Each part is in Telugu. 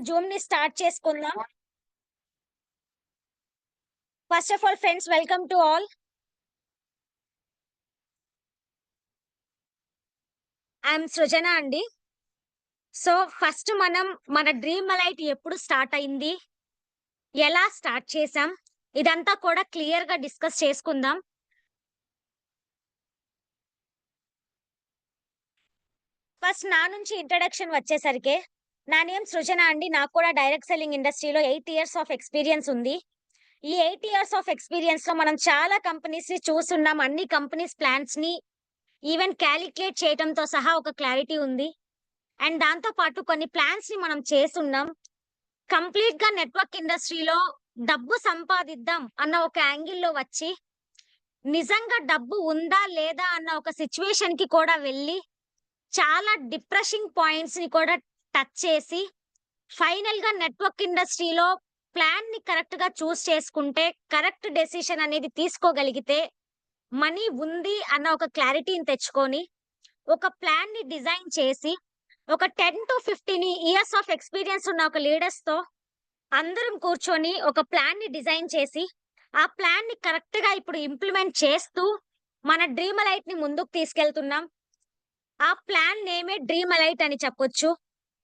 జూమ్ ని స్టార్ట్ చేసుకుందాం. First of all friends, welcome to all. I'm Srujana అండి. సో ఫస్ట్ మనం మన డ్రీమ్ లైట్ ఎప్పుడు స్టార్ట్ అయింది, ఎలా స్టార్ట్ చేసాం, ఇదంతా కూడా క్లియర్ గా డిస్కస్ చేసుకుందాం. ఫస్ట్ నా నుంచి ఇంట్రడక్షన్ వచ్చేసరికి, నా నేమ్ సృజన అండి. నాకు కూడా డైరెక్ట్ సెల్లింగ్ ఇండస్ట్రీలో 8 years ఆఫ్ ఎక్స్పీరియన్స్ ఉంది. ఈ 8 years ఆఫ్ ఎక్స్పీరియన్స్ లో మనం చాలా కంపెనీస్ ని చూస్తున్నాం. అన్ని కంపెనీస్ ప్లాన్స్ ని ఈవెన్ క్యాలిక్యులేట్ చేయడంతో సహా ఒక క్లారిటీ ఉంది. అండ్ దాంతో పాటు కొన్ని ప్లాన్స్ ని మనం చేసున్నాం. కంప్లీట్ గా నెట్వర్క్ ఇండస్ట్రీలో డబ్బు సంపాదిద్దాం అన్న ఒక యాంగిల్లో వచ్చి, నిజంగా డబ్బు ఉందా లేదా అన్న ఒక సిచ్యువేషన్ కి కూడా వెళ్ళి, చాలా డిప్రెషింగ్ పాయింట్స్ ని కూడా టచ్ చేసి, ఫైనల్ గా నెట్వర్క్ ఇండస్ట్రీలో ప్లాన్ ని కరెక్ట్ గా చూస్ చేసుకుంటే, కరెక్ట్ డెసిషన్ అనేది తీసుకోగలిగితే మనీ ఉంది అన్న ఒక క్లారిటీని తెచ్చుకొని, ఒక ప్లాన్ ని డిజైన్ చేసి, ఒక 10 to 15 years ఆఫ్ ఎక్స్‌పీరియన్స్ ఉన్న ఒక లీడర్స్‌తో అందరం కూర్చొని ఒక ప్లాన్‌ని డిజైన్ చేసి, ఆ ప్లాన్‌ని కరెక్ట్‌గా ఇప్పుడు ఇంప్లిమెంట్ చేస్తూ, మన డ్రీమ్ లైట్‌ని ముందుకు తీసుకెళ్తున్నాం. ఆ ప్లాన్ నేమే డ్రీమ్ లైట్ అని చెప్పొచ్చు.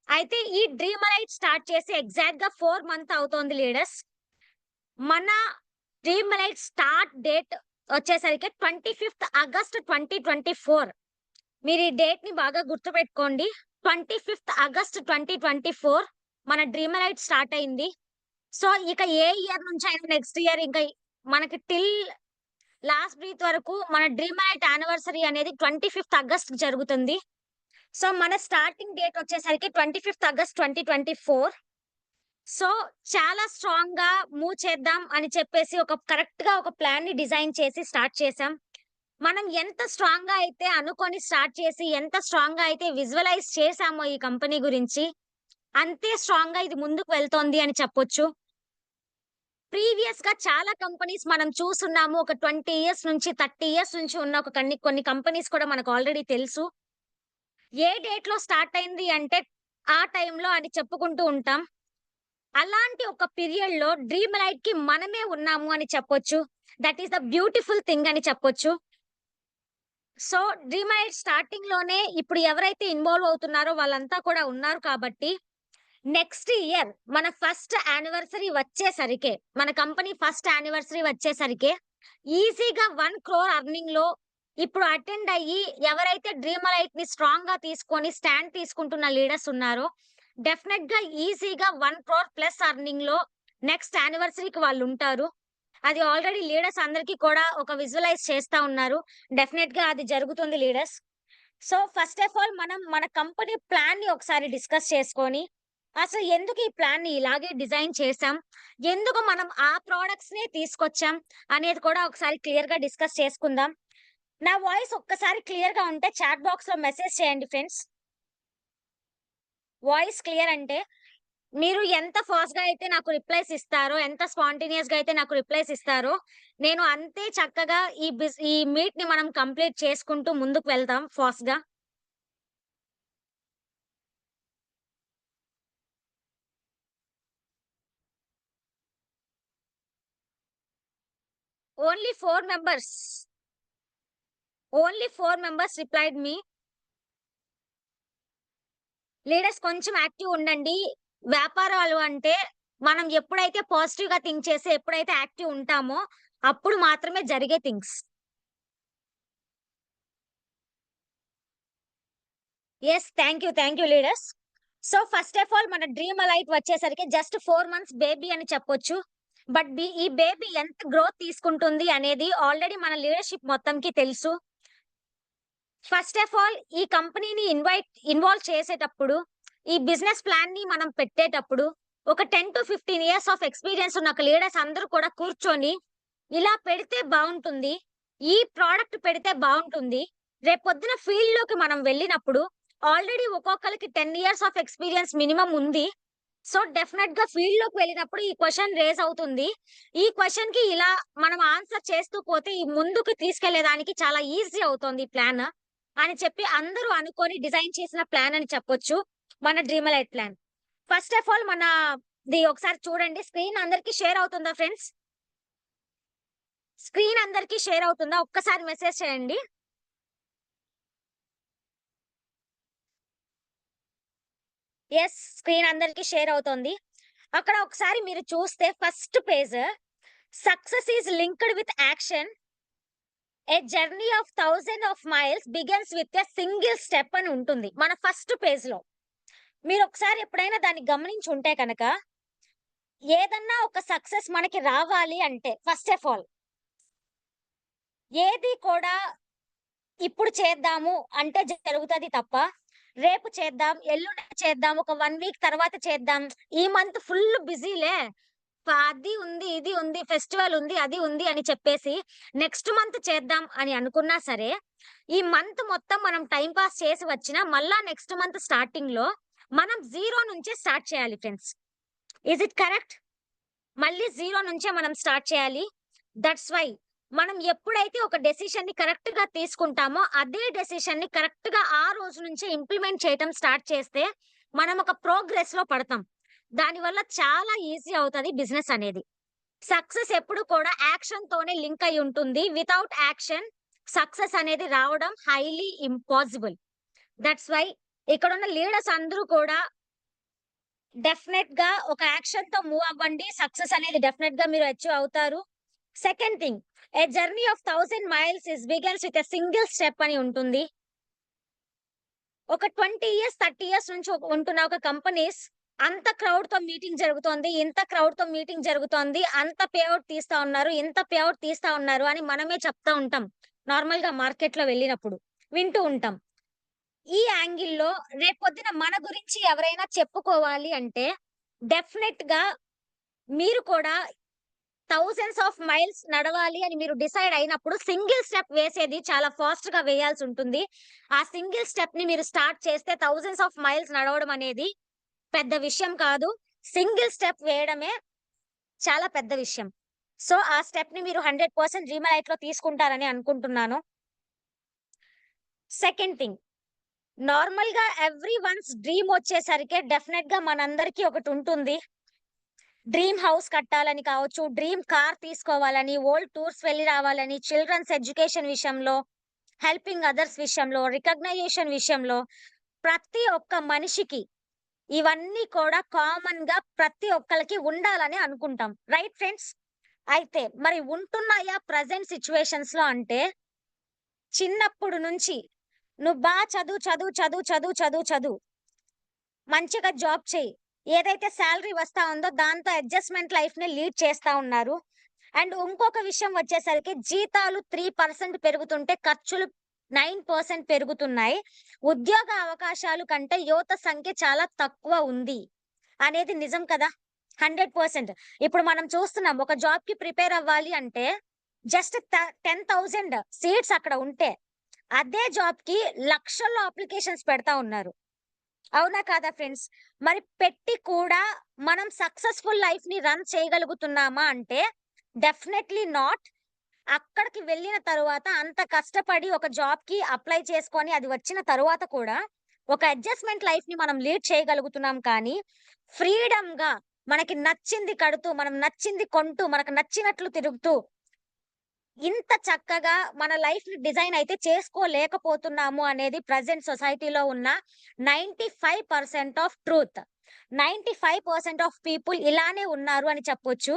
అయితే ఈ డ్రీమ్ లైట్ స్టార్ట్ చేసి ఎగ్జాక్ట్‌గా 4 మంత్ అవుతోంది లీడర్స్. మన డ్రీమ్ లైట్ స్టార్ట్ డేట్ వచ్చేసరికి 25th August 2024. మీరు ఈ డేట్‌ని బాగా గుర్తుపెట్టుకోండి. 25th August 2024 మన డ్రీమ్ లైట్ స్టార్ట్ అయింది. సో, ఇక ఏ ఇయర్ నుంచైనా నెక్స్ట్ ఇయర్ ఇంకా మనకి టిల్ లాస్ట్ బ్రీత్ వరకు మన డ్రీమ్ లైట్ యానివర్సరీ అనేది 25th August జరుగుతుంది. సో, మన స్టార్టింగ్ డేట్ వచ్చేసరికి 25th August 2024. సో, చాలా స్ట్రాంగ్‌గా మూవ్ చేద్దాం అని చెప్పేసి ఒక కరెక్ట్‌గా ఒక ప్లాన్‌ని డిజైన్ చేసి స్టార్ట్ చేసాం. మనం ఎంత స్ట్రాంగ్‌గా అయితే అనుకోని స్టార్ట్ చేసి, ఎంత స్ట్రాంగ్‌గా అయితే విజువలైజ్ చేసామో ఈ కంపెనీ గురించి, అంతే స్ట్రాంగ్‌గా ఇది ముందుకు వెళ్తోంది అని చెప్పొచ్చు. ప్రీవియస్‌గా చాలా కంపెనీస్ మనం చూసున్నాము. ఒక 20 ఇయర్స్ నుంచి, 30 ఇయర్స్ నుంచి ఉన్న ఒక కొన్ని కంపెనీస్ కూడా మనకు ఆల్రెడీ తెలుసు. ఏ డేట్‌లో స్టార్ట్ అయింది అంటే, ఆ టైంలో అని చెప్పుకుంటూ ఉంటాం. అలాంటి ఒక పీరియడ్‌లో డ్రీమ్ లైట్‌కి మనమే ఉన్నాము అని చెప్పొచ్చు. That is the beautiful thing అని చెప్పొచ్చు. సో, డ్రీమ్ లైట్ స్టార్టింగ్‌లోనే ఇప్పుడు ఎవరైతే ఇన్వాల్వ్ అవుతున్నారో వాళ్ళంతా కూడా ఉన్నారు కాబట్టి, నెక్స్ట్ ఇయర్ మన ఫస్ట్ యానివర్సరీ వచ్చేసరికే, మన కంపెనీ ఫస్ట్ యానివర్సరీ వచ్చేసరికే ఈజీగా 1 crore అర్నింగ్‌లో ఇప్పుడు అటెండ్ అయ్యి, ఎవరైతే డ్రీమ్ లైట్‌ని స్ట్రాంగ్‌గా తీసుకొని స్టాండ్ తీసుకుంటున్న లీడర్స్ ఉన్నారో, డెఫినెట్‌గా ఈజీగా 1 crore ప్లస్ అర్నింగ్‌లో నెక్స్ట్ యానివర్సరీకి వాళ్ళుంటారు. అది ఆల్రెడీ లీడర్స్ అందరికీ కూడా ఒక విజువలైజ్ చేస్తా ఉన్నారు. డెఫినెట్‌గా అది జరుగుతుంది leaders. So, first of all మనం మన కంపెనీ ప్లాన్‌ని ఒకసారి డిస్కస్ చేసుకొని, అసలు ఎందుకు ఈ ప్లాన్‌ని ఇలాగే డిజైన్ చేసాం? ఎందుకు మనం ఆ ప్రొడక్ట్స్‌నే తీసుకొచ్చాం? అనేది కూడా ఒకసారి క్లియర్‌గా డిస్కస్ చేసుకుందాం. నా వాయిస్ ఒక్కసారి క్లియర్‌గా ఉంటే చాట్ బాక్స్‌లో మెసేజ్ చేయండి ఫ్రెండ్స్. వాయిస్ క్లియర్ అంటే మీరు ఎంత ఫాస్ట్‌గా అయితే నాకు రిప్లైస్ ఇస్తారో, ఎంత స్పాంటేనియస్‌గా అయితే నాకు రిప్లైస్ ఇస్తారో, నేను అంతే చక్కగా ఈ మీట్‌ని మనం కంప్లీట్ చేసుకుంటూ ముందుకు వెళ్తాం ఫాస్ట్‌గా. Only 4 members. Only 4 members replied me. Leaders కొంచెం యాక్టివ్ ఉండండి. వ్యాపారాలు అంటే మనం ఎప్పుడైతే పాజిటివ్‌గా థింక్ చేసి, ఎప్పుడైతే యాక్టివ్ ఉంటామో అప్పుడు మాత్రమే జరిగే things. Yes. Thank you leaders. So, first of all మన డ్రీమ్ లైట్ వచ్చేసరికి జస్ట్ 4 మంత్స్ బేబీ అని చెప్పొచ్చు. బట్ ఈ బేబీ ఎంత గ్రోత్ తీసుకుంటుంది అనేది ఆల్రెడీ మన లీడర్‌షిప్ మొత్తంకి తెలుసు. ఫస్ట్ ఆఫ్ ఆల్ ఈ కంపెనీని ఇన్వాల్వ్ చేసేటప్పుడు, ఈ బిజినెస్ ప్లాన్‌ని మనం పెట్టేటప్పుడు, ఒక 10-15 ఇయర్స్ ఆఫ్ ఎక్స్‌పీరియన్స్ ఉన్న ఒక లీడర్స్ అందరూ కూడా కూర్చొని, ఇలా పెడితే బావుంటుంది. ఈ ప్రొడక్ట్ పెడితే బావుంటుంది. రేపొద్దున ఫీల్డ్‌లోకి మనం వెళ్ళినప్పుడు ఆల్రెడీ ఒక్కొక్కళ్ళకి 10 ఇయర్స్ ఆఫ్ ఎక్స్‌పీరియన్స్ మినిమమ్ ఉంది. సో, డెఫినెట్‌గా ఫీల్డ్‌లోకి వెళ్ళినప్పుడు ఈ క్వెషన్ రైజ్ అవుతుంది. ఈ క్వెషన్‌కి ఇలా మనం ఆన్సర్ చేస్తూ పోతే ఈ ముందుకు తీసుకెళ్ళేదానికి చాలా ఈజీ అవుతోంది ఈ ప్లాన్ అని చెప్పి అందరూ అనుకోని డిజైన్ చేసిన ప్లాన్ అని చెప్పొచ్చు. మన dream light plan. First of all మనది ఒకసారి చూడండి. స్క్రీన్ అందరికి షేర్ అవుతుందా ఫ్రెండ్స్? స్క్రీన్ అందరికి షేర్ అవుతుందా? ఒక్కసారి మెసేజ్ చేయండి. యెస్. స్క్రీన్ అందరికి షేర్ అవుతోంది. అక్కడ ఒకసారి మీరు చూస్తే first page success is linked with action. A journey of thousand of miles begins with a single step అని ఉంటుంది. మన ఫస్ట్ పేజ్‌లో. మీరు ఒకసారి ఎప్పుడైనా దాన్ని గమనించి ఉంటే కనుక, ఏదన్నా ఒక సక్సెస్ మనకి రావాలి అంటే ఫస్ట్ ఆఫ్ ఆల్ ఏది కూడా ఇప్పుడు చేద్దాము అంటే జరుగుతది తప్ప, రేపు చేద్దాం, ఎల్లుండి చేద్దాం, ఒక 1 వీక్ తర్వాత చేద్దాం, ఈ మంత్ ఫుల్ బిజీలే, అది ఉంది, ఇది ఉంది, ఫెస్టివల్ ఉంది, అది ఉంది అని చెప్పేసి నెక్స్ట్ మంత్ చేద్దాం అని అనుకున్నా సరే, ఈ మంత్ మొత్తం మనం టైమ్ పాస్ చేసి వచ్చినా మళ్ళా నెక్స్ట్ మంత్ స్టార్టింగ్‌లో మనం జీరో నుంచే స్టార్ట్ చేయాలి ఫ్రెండ్స్. Is it correct? మళ్ళీ జీరో నుంచే మనం స్టార్ట్ చేయాలి. దట్స్ వై మనం ఎప్పుడైతే ఒక డెసిషన్‌ని కరెక్ట్‌గా తీసుకుంటామో, అదే డెసిషన్‌ని కరెక్ట్‌గా ఆ రోజు నుంచే ఇంప్లిమెంట్ చేయటం స్టార్ట్ చేస్తే, మనం ఒక ప్రోగ్రెస్‌లో పడతాం. దానివల్ల చాలా ఈజీ అవుతది బిజినెస్ అనేది. సక్సెస్ ఎప్పుడు కూడా యాక్షన్‌తోనే లింక్ అయ్యి ఉంటుంది. వితౌట్ యాక్షన్ సక్సెస్ అనేది రావడం హైలీ ఇంపాసిబుల్. దట్స్ వై ఇక్కడున్న లీడర్స్ అందరూ కూడా డెఫినెట్‌గా ఒక యాక్షన్‌తో మూవ్ అవ్వండి. సక్సెస్ అనేది డెఫినెట్‌గా మీరు అచీవ్ అవుతారు. Second thing, a journey of 1000 miles is begins with a single step అని ఉంటుంది. ఒక 20 ఇయర్స్, 30 ఇయర్స్ నుంచి ఉంటున్న ఒక కంపెనీస్ అంత క్రౌడ్‌తో మీటింగ్ జరుగుతోంది. ఇంత క్రౌడ్‌తో మీటింగ్ జరుగుతోంది. అంత పే ఔట్ తీస్తా ఉన్నారు. ఇంత పే ఔట్ తీస్తా ఉన్నారు అని మనమే చెప్తా ఉంటాం. నార్మల్‌గా మార్కెట్‌లో వెళ్ళినప్పుడు. వింటూ ఉంటాం. ఈ యాంగిల్‌లో రేపొద్దున మన గురించి ఎవరైనా చెప్పుకోవాలి అంటే డెఫినెట్‌గా మీరు కూడా థౌసండ్స్ ఆఫ్ మైల్స్ నడవాలి అని మీరు డిసైడ్ అయినప్పుడు సింగిల్ స్టెప్ వేసేది చాలా ఫాస్ట్‌గా వేయాల్సుంటుంది. ఆ సింగిల్ స్టెప్‌ని మీరు స్టార్ట్ చేస్తే థౌసండ్స్ ఆఫ్ మైల్స్ నడవడం అనేది పెద్ద విషయం కాదు. సింగిల్ స్టెప్ వేయడమే చాలా పెద్ద విషయం. సో, ఆ స్టెప్‌ని మీరు 100% డ్రీమ్ లైఫ్‌లో తీసుకుంటారని అనుకుంటున్నాను. సెకండ్ థింగ్, నార్మల్‌గా ఎవ్రీ వన్స్ డ్రీమ్ వచ్చేసరికి డెఫినెట్‌గా మనందరికీ ఒకటుంటుంది. డ్రీమ్ హౌస్ కట్టాలని కావచ్చు, డ్రీమ్ కార్ తీసుకోవాలని, వరల్డ్ టూర్స్ వెళ్లి రావాలని, చిల్డ్రన్స్ ఎడ్యుకేషన్ విషయంలో, హెల్పింగ్ అదర్స్ విషయంలో, రికగ్నైజేషన్ విషయంలో ప్రతి ఒక్క మనిషికి ఇవన్నీ కూడా కామన్‌గా ప్రతి ఒక్కళ్ళకి ఉండాలని అనుకుంటాం. Right friends? అయితే మరి ఉంటున్నాయా ప్రెజెంట్ సిట్యుయేషన్స్‌లో అంటే, చిన్నప్పుడు నుంచి నువ్వు చదువు, చదువు, చదువు, చదువు, చదువు, చదువు. మంచిగా జాబ్ చెయ్యి. ఏదైతే సాలరీ వస్తా ఉందో దాంతో అడ్జస్ట్‌మెంట్ లైఫ్‌ని లీడ్ చేస్తా ఉన్నారు. అండ్ ఇంకొక విషయం వచ్చేసరికి జీతాలు 3% పెరుగుతుంటే ఖర్చులు 9% పెరుగుతున్నాయి. ఉద్యోగ అవకాశాలు కంటే యువత సంఖ్య చాలా తక్కువ ఉంది అనేది నిజం కదా! 100%. ఇప్పుడు మనం చూస్తున్నాం ఒక జాబ్‌కి ప్రిపేర్ అవ్వాలి అంటే జస్ట్ 10,000 సీట్స్ అక్కడ ఉంటే, అదే జాబ్‌కి లక్షల్లో అప్లికేషన్స్ పెడతా ఉన్నారు. అవునా కాదా ఫ్రెండ్స్? మరి పెట్టి కూడా మనం సక్సెస్‌ఫుల్ లైఫ్‌ని రన్ చేయగలుగుతున్నామా అంటే డెఫినైట్‌లీ నాట్. అక్కడికి వెళ్ళిన తరువాత అంత కష్టపడి ఒక జాబ్‌కి అప్లై చేసుకొని అది వచ్చిన తరువాత కూడా ఒక అడ్జస్ట్‌మెంట్ లైఫ్‌ని మనం లీడ్ చేయగలుగుతున్నాం కానీ, ఫ్రీడమ్‌గా మనకి నచ్చింది కడుతూ, మనం నచ్చింది కొంటూ, మనకు నచ్చినట్లు తిరుగుతూ ఇంత చక్కగా మన లైఫ్‌ని డిజైన్ అయితే చేసుకోలేకపోతున్నాము అనేది ప్రెజెంట్ సొసైటీలో ఉన్న 95% ఆఫ్ ట్రూత్. 95% ఆఫ్ పీపుల్ ఇలానే ఉన్నారు అని చెప్పొచ్చు.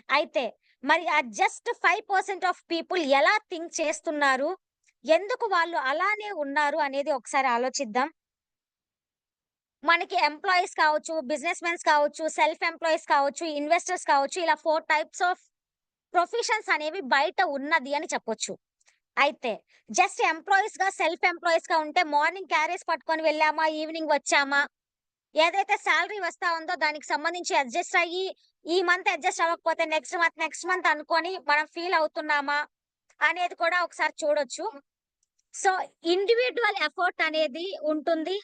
అయితే మరి ఆ జస్ట్ 5% ఆఫ్ పీపుల్ ఎలా థింక్ చేస్తున్నారు? ఎందుకు వాళ్ళు అలానే ఉన్నారు అనేది ఒకసారి ఆలోచిద్దాం. మనకి ఎంప్లాయీస్ కావచ్చు, బిజినెస్ మెన్స్ కావచ్చు, సెల్ఫ్ ఎంప్లాయీస్ కావచ్చు, ఇన్వెస్టర్స్ కావచ్చు, ఇలా 4 టైప్స్ ఆఫ్ ప్రొఫెషన్స్ అనేవి బయట ఉన్నది అని చెప్పొచ్చు. అయితే జస్ట్ ఎంప్లాయీస్‌గా, సెల్ఫ్ ఎంప్లాయీస్‌గా ఉంటే మార్నింగ్ క్యారేజ్ పట్టుకొని వెళ్ళామా, ఈవినింగ్ వచ్చామా, ఏదైతే సాలరీ వస్తా ఉందో దానికి సంబంధించి అడ్జస్ట్ అయ్యి, ఈ మంత్ అడ్జస్ట్ అవ్వకపోతే నెక్స్ట్ మంత్ అనుకోని మనం ఫీల్ అవుతున్నామా అనేది కూడా ఒకసారి చూడొచ్చు. సో, ఇండివిడ్యువల్ ఎఫర్ట్ అనేది ఉంటుంది.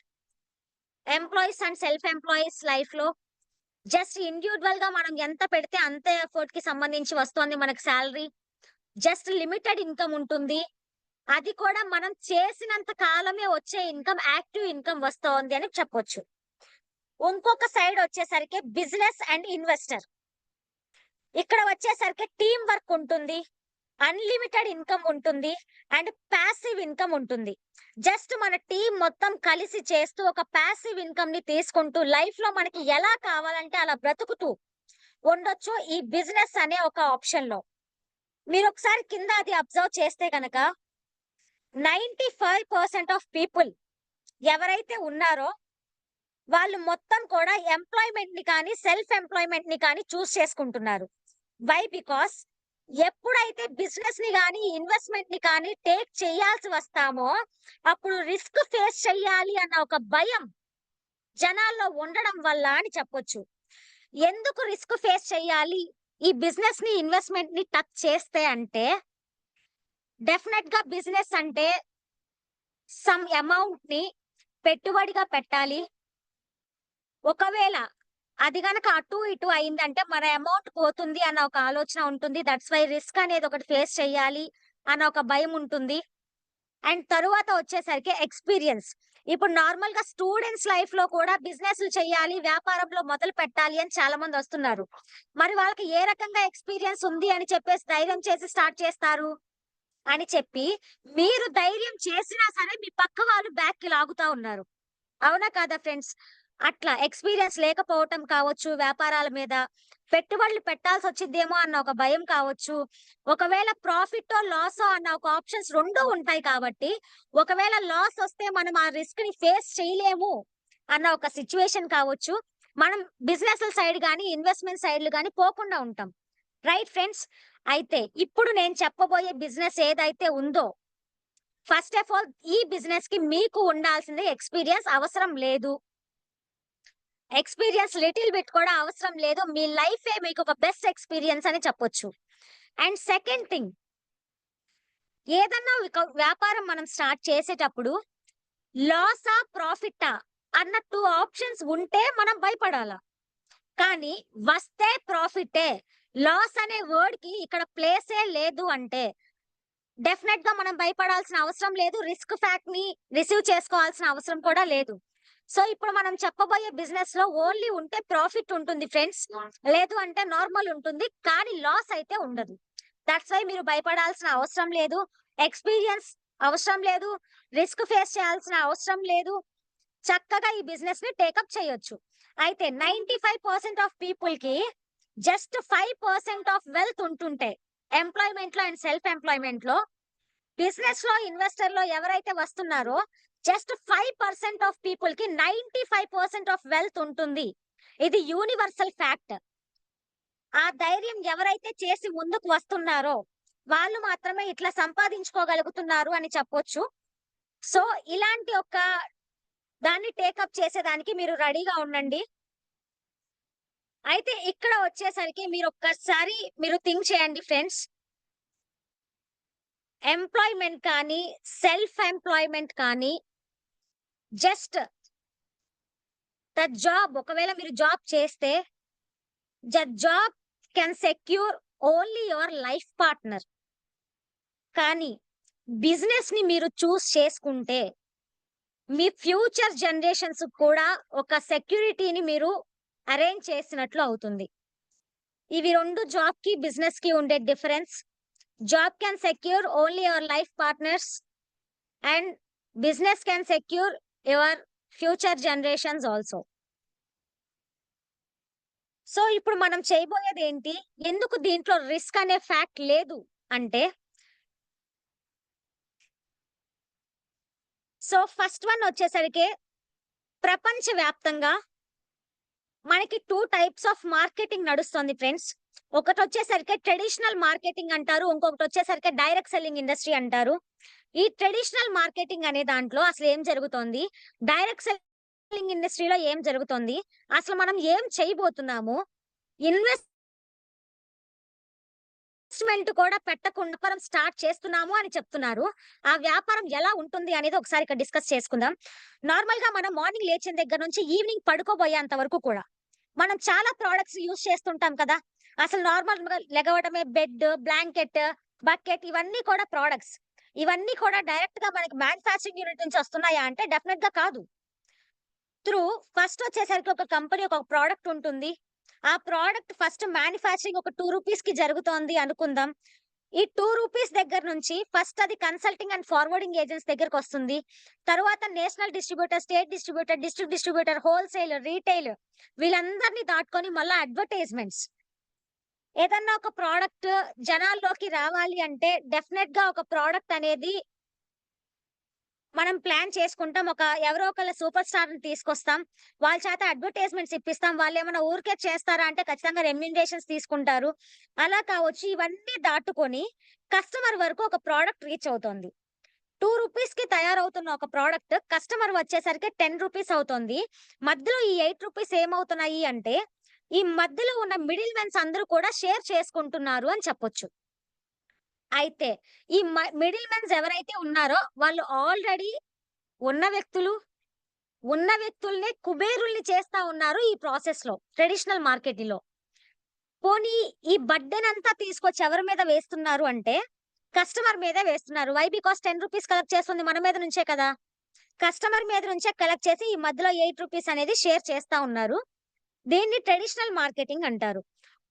ఎంప్లాయీస్ అండ్ సెల్ఫ్ ఎంప్లాయీస్ లైఫ్‌లో. జస్ట్ ఇండివిడ్యువల్‌గా మనం ఎంత పెడితే అంతే ఎఫర్ట్‌కి సంబంధించి వస్తోంది మనకు సాలరీ. జస్ట్ లిమిటెడ్ ఇన్‌కమ్ ఉంటుంది. అది కూడా మనం చేసినంత కాలమే వచ్చే ఇన్‌కమ్, యాక్టివ్ ఇన్‌కమ్ వస్తోంది అని చెప్పొచ్చు. ఇంకొక సైడ్ వచ్చేసరికి బిజినెస్ అండ్ ఇన్వెస్టర్. ఇక్కడ వచ్చేసరికి టీమ్ వర్క్ ఉంటుంది. అన్‌లిమిటెడ్ ఇన్‌కమ్ ఉంటుంది. అండ్ పాసివ్ ఇన్‌కమ్ ఉంటుంది. జస్ట్ మన టీమ్ మొత్తం కలిసి చేస్తూ ఒక పాసివ్ ఇన్‌కమ్‌ని తీసుకుంటూ లైఫ్‌లో మనకి ఎలా కావాలంటే అలా బ్రతుకుతూ ఉండొచ్చు ఈ బిజినెస్ అనే ఒక ఆప్షన్‌లో. మీరొకసారి కింద అది అబ్జర్వ్ చేస్తే గనక 95% ఆఫ్ పీపుల్ ఎవరైతే ఉన్నారో వాళ్ళు మొత్తం కూడా ఎంప్లాయ్‌మెంట్‌ని కానీ, సెల్ఫ్ ఎంప్లాయ్‌మెంట్‌ని కానీ చూజ్ చేసుకుంటున్నారు. వై? బికాస్ ఎప్పుడైతే బిజినెస్‌ని గాని, ఇన్వెస్ట్‌మెంట్‌ని కానీ టేక్ చేయాల్సి వస్తామో, అప్పుడు రిస్క్ ఫేస్ చేయాలి అన్న ఒక భయం జనాల్లో ఉండడం వల్ల అని చెప్పొచ్చు. ఎందుకు రిస్క్ ఫేస్ చేయాలి? ఈ బిజినెస్‌ని, ఇన్వెస్ట్‌మెంట్‌ని టచ్ చేస్తే అంటే, డెఫినెట్‌గా బిజినెస్ అంటే సమ్ అమౌంట్‌ని పెట్టుబడిగా పెట్టాలి. ఒకవేళ అది గనక అటు ఇటు అయిందంటే మన అమౌంట్ పోతుంది అన్న ఒక ఆలోచన ఉంటుంది. దట్స్ వై రిస్క్ అనేది ఒకటి ఫేస్ చేయాలి అన్న ఒక భయం ఉంటుంది. అండ్ తరువాత వచ్చేసరికి ఎక్స్‌పీరియన్స్. ఇప్పుడు నార్మల్‌గా స్టూడెంట్స్ లైఫ్‌లో కూడా బిజినెస్‌లు చేయాలి, వ్యాపారంలో మొదలు పెట్టాలి అని చాలా మంది వస్తున్నారు. మరి వాళ్ళకి ఏ రకంగా ఎక్స్‌పీరియన్స్ ఉంది అని చెప్పేసి ధైర్యం చేసి స్టార్ట్ చేస్తారు అని చెప్పి, మీరు ధైర్యం చేసినా సరే మీ పక్క వాళ్ళు బ్యాక్‌కి లాగుతా ఉన్నారు. అవునా కాదా ఫ్రెండ్స్? అట్లా ఎక్స్‌పీరియన్స్ లేకపోవటం కావచ్చు, వ్యాపారాల మీద పెట్టుబడులు పెట్టాల్సొచ్చిద్దేమో అన్న ఒక భయం కావచ్చు. ఒకవేళ ప్రాఫిట్టో, లాసో అన్న ఒక ఆప్షన్స్ 2 ఉంటాయి కాబట్టి, ఒకవేళ లాస్ వస్తే మనం ఆ రిస్క్‌ని ఫేస్ చేయలేము అన్న ఒక సిట్యుయేషన్ కావచ్చు. మనం బిజినెస్‌ల సైడ్ గాని, ఇన్వెస్ట్‌మెంట్ సైడ్‌లు గాని పోకుండా ఉంటాం. Right friends? అయితే ఇప్పుడు నేను చెప్పబోయే బిజినెస్ ఏదైతే ఉందో, ఫస్ట్ ఆఫ్ ఆల్ ఈ బిజినెస్‌కి మీకు ఉండాల్సింది ఎక్స్‌పీరియన్స్ అవసరం లేదు. ఎక్స్‌పీరియన్స్ లిటిల్ బిట్ కూడా అవసరం లేదు. మీ లైఫే మీకొక బెస్ట్ ఎక్స్‌పీరియన్స్ అని చెప్పొచ్చు. అండ్ సెకండ్ థింగ్, ఏదన్నా ఒక వ్యాపారం మనం స్టార్ట్ చేసేటప్పుడు లాసా? ప్రాఫిట్టా? అన్న 2 ఆప్షన్స్ ఉంటే మనం భయపడాల. కానీ వస్తే ప్రాఫిట్టే. లాస్ అనే వర్డ్‌కి ఇక్కడ ప్లేసే లేదు అంటే డెఫినెట్‌గా మనం భయపడాల్సిన అవసరం లేదు. రిస్క్ ఫ్యాక్ట్‌ని రిసీవ్ చేసుకోవాల్సిన అవసరం కూడా లేదు. సో, ఇప్పుడు మనం చెప్పబోయే బిజినెస్‌లో ఓన్లీ ఉంటే ప్రాఫిట్ ఉంటుంది ఫ్రెండ్స్. లేదు అంటే నార్మల్ ఉంటుంది. కానీ లాస్ అయితే ఉండదు. దట్స్ వై మీరు భయపడాల్సిన అవసరం లేదు. ఎక్స్‌పీరియన్స్ అవసరం లేదు. రిస్క్ ఫేస్ చేయాల్సిన అవసరం లేదు. చక్కగా ఈ బిజినెస్‌ని టేకప్ చేయొచ్చు. అయితే 95% ఆఫ్ పీపుల్‌కి జస్ట్ 5% ఆఫ్ వెల్త్ ఉంటుంటే ఎంప్లాయ్‌మెంట్‌లో అండ్ సెల్ఫ్ ఎంప్లాయ్‌మెంట్‌లో బిజినెస్‌లో, ఇన్వెస్టర్‌లో ఎవరైతే వస్తున్నారో జస్ట్ 5% ఆఫ్ పీపుల్‌కి 95% ఆఫ్ వెల్త్ ఉంటుంది. ఇది యూనివర్సల్ ఫ్యాక్ట్. ఆ ధైర్యం ఎవరైతే చేసి ముందుకు వస్తున్నారో వాళ్ళు మాత్రమే ఇట్లా సంపాదించుకోగలుగుతున్నారు అని చెప్పొచ్చు. సో, ఇలాంటి ఒక దాన్ని టేకప్ చేసేదానికి మీరు రెడీగా ఉండండి. అయితే ఇక్కడ వచ్చేసరికి మీరొక్కసారి థింక్ చేయండి ఫ్రెండ్స్. ఎంప్లాయ్‌మెంట్ కానీ, సెల్ఫ్ ఎంప్లాయ్‌మెంట్ కానీ, జస్ట్ ద జాబ్ ఒకవేళ మీరు జాబ్ చేస్తే, job can secure only your life partner. కానీ బిజినెస్‌ని మీరు చూజ్ చేసుకుంటే, మీ ఫ్యూచర్ జనరేషన్స్ కూడా ఒక సెక్యూరిటీని మీరు అరేంజ్ చేసినట్లు అవుతుంది. ఇవి 2 జాబ్‌కి, బిజినెస్‌కి ఉండే difference. Job can secure only your life partners and business can secure your future generations also. So, ఇప్పుడు మనం చేయబోయేదేంటి? ఎందుకు దీంట్లో రిస్క్ అనే ఫ్యాక్ట్ లేదు అంటే, సో ఫస్ట్ వన్ వచ్చేసరికి ప్రపంచవ్యాప్తంగా మనకి 2 టైప్స్ ఆఫ్ మార్కెటింగ్ నడుస్తుంది ఫ్రెండ్స్. ఒకటొచ్చేసరికి ట్రెడిషనల్ మార్కెటింగ్ అంటారు. ఇంకొకటొచ్చేసరికి డైరెక్ట్ సెల్లింగ్ ఇండస్ట్రీ అంటారు. ఈ ట్రెడిషనల్ మార్కెటింగ్ అనే దాంట్లో అసలేం జరుగుతోంది? డైరెక్ట్ సెల్లింగ్ ఇండస్ట్రీలో ఏం జరుగుతోంది? అసలు మనం ఏం చేయబోతున్నాము? ఇన్వెస్ట్‌మెంట్ కూడా పెట్టకుండా వ్యాపారం స్టార్ట్ చేస్తున్నాము అని చెప్తున్నారు. ఆ వ్యాపారం ఎలా ఉంటుంది అనేది ఒకసారి ఇక్కడ డిస్కస్ చేసుకుందాం. నార్మల్‌గా మనం మార్నింగ్ లేచిన దగ్గర నుంచి ఈవినింగ్ పడుకోబోయేంత వరకు కూడా మనం చాలా ప్రొడక్ట్స్ యూజ్ చేస్తుంటాం కదా! అసలు నార్మల్‌గా లెగవడమే బెడ్, బ్లాంకెట్, బకెట్ ఇవన్నీ కూడా ప్రొడక్ట్స్. ఇవన్నీ కూడా డైరెక్ట్‌గా మనకి మ్యానుఫ్యాక్చరింగ్ యూనిట్ నుంచి వస్తున్నాయా అంటే డెఫినిట్‌గా కాదు. త్రూ ఫస్ట్ వచ్చేసరికి ఒక కంపెనీ ఒక ప్రోడక్ట్ ఉంటుంది. ఆ ప్రోడక్ట్ ఫస్ట్ మ్యానుఫ్యాక్చరింగ్ ఒక 2 రూపీస్‌కి జరుగుతోంది అనుకుందాం. ఈ 2 రూపీస్ దగ్గర నుంచి ఫస్ట్ అది కన్సల్టింగ్ అండ్ ఫార్వర్డింగ్ ఏజెంట్స్ దగ్గరకొస్తుంది. తరువాత national distributor, state distributor, district distributor, wholesale, retail వీళ్ళందరిని దాటుకొని మళ్ళా అడ్వర్టైజ్‌మెంట్స్. ఏదన్నా ఒక ప్రోడక్ట్ జనాల్లోకి రావాలి అంటే డెఫినెట్‌గా ఒక ప్రోడక్ట్ అనేది మనం ప్లాన్ చేసుకుంటాం. ఎవరో ఒకళ్ళ సూపర్ స్టార్‌ని తీసుకొస్తాం. వాళ్ళ చేత అడ్వర్టైజ్‌మెంట్స్ ఇప్పిస్తాం. వాళ్ళేమన్నా ఊరికే చేస్తారా అంటే ఖచ్చితంగా రెమ్యునరేషన్స్ తీసుకుంటారు. అలా కావచ్చు. ఇవన్నీ దాటుకొని కస్టమర్ వరకు ఒక ప్రొడక్ట్ రీచ్ అవుతోంది. 2 రూపీస్‌కి తయారవుతున్న ఒక ప్రొడక్ట్ కస్టమర్ వచ్చేసరికి 10 రూపీస్ అవుతోంది. మధ్యలో ఈ 8 రూపీస్ ఏమవుతున్నాయి అంటే, ఈ మధ్యలో ఉన్న మిడిల్ మెన్స్ అందరూ కూడా షేర్ చేసుకుంటున్నారు అని చెప్పొచ్చు. అయితే ఈ మిడిల్ మెన్స్ ఎవరైతే ఉన్నారో వాళ్ళు ఆల్రెడీ ఉన్న వ్యక్తులు, ఉన్న వ్యక్తుల్నే కుబేరుల్ని చేస్తా ఉన్నారు ఈ ప్రాసెస్‌లో. ట్రెడిషనల్ మార్కెటింగ్‌లో. పోనీ ఈ బర్డెన్ అంతా తీసుకొచ్చి ఎవరి మీద వేస్తున్నారు అంటే, కస్టమర్ మీదే వేస్తున్నారు. వై? బికాస్ 10 రూపీస్ కలెక్ట్ చేస్తుంది మన మీద నుంచే కదా! కస్టమర్ మీద నుంచే కలెక్ట్ చేసి ఈ మధ్యలో 8 రూపీస్ అనేది షేర్ చేస్తా ఉన్నారు. దీన్ని ట్రెడిషనల్ మార్కెటింగ్ అంటారు.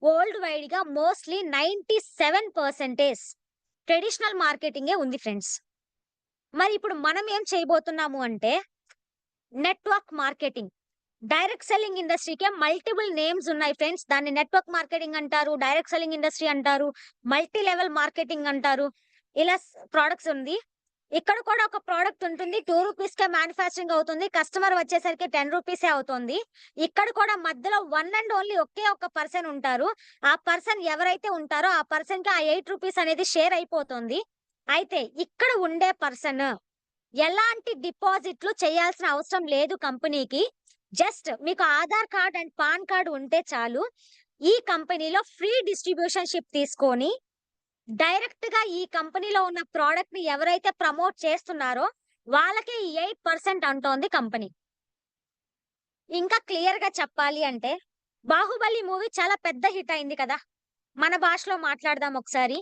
వరల్డ్ వైడ్‌గా మోస్ట్‌లీ 97% ట్రెడిషనల్ మార్కెటింగే ఉంది ఫ్రెండ్స్. మరి ఇప్పుడు మనం ఏం చేయబోతున్నాము అంటే, నెట్వర్క్ మార్కెటింగ్. డైరెక్ట్ సెల్లింగ్ ఇండస్ట్రీకే మల్టిపుల్ నేమ్స్ ఉన్నాయి ఫ్రెండ్స్. దాన్ని నెట్వర్క్ మార్కెటింగ్ అంటారు. డైరెక్ట్ సెల్లింగ్ ఇండస్ట్రీ అంటారు. మల్టీ లెవెల్ మార్కెటింగ్ అంటారు. ఇలా ప్రొడక్ట్స్ ఉంది. ఇక్కడ కూడా ఒక ప్రొడక్ట్ ఉంటుంది. 2 రూపీస్‌కే మ్యానుఫ్యాక్చరింగ్ అవుతుంది. కస్టమర్ వచ్చేసరికి 10 రూపీసే అవుతుంది. ఇక్కడ కూడా మధ్యలో వన్ అండ్ ఓన్లీ ఒకే ఒక్క పర్సన్ ఉంటారు. ఆ పర్సన్ ఎవరైతే ఉంటారో ఆ పర్సన్‌కి ఆ 8 రూపీస్ అనేది షేర్ అయిపోతుంది. అయితే ఇక్కడ ఉండే పర్సన్ ఎలాంటి డిపాజిట్లు చేయాల్సిన అవసరం లేదు కంపెనీకి. జస్ట్ మీకు Aadhaar card and pan card ఉంటే చాలు. ఈ కంపెనీలో ఫ్రీ డిస్ట్రిబ్యూషన్‌షిప్ తీసుకొని, డైరెక్ట్‌గా ఈ కంపెనీలో ఉన్న ప్రొడక్ట్‌ని ఎవరైతే ప్రమోట్ చేస్తున్నారో వాళ్ళకే ఈ 8% అంటోంది కంపెనీ. ఇంకా క్లియర్‌గా చెప్పాలి అంటే 'బాహుబలి' మూవీ చాలా పెద్ద హిట్ అయింది కదా! మన భాషలో మాట్లాడదాం ఒకసారి.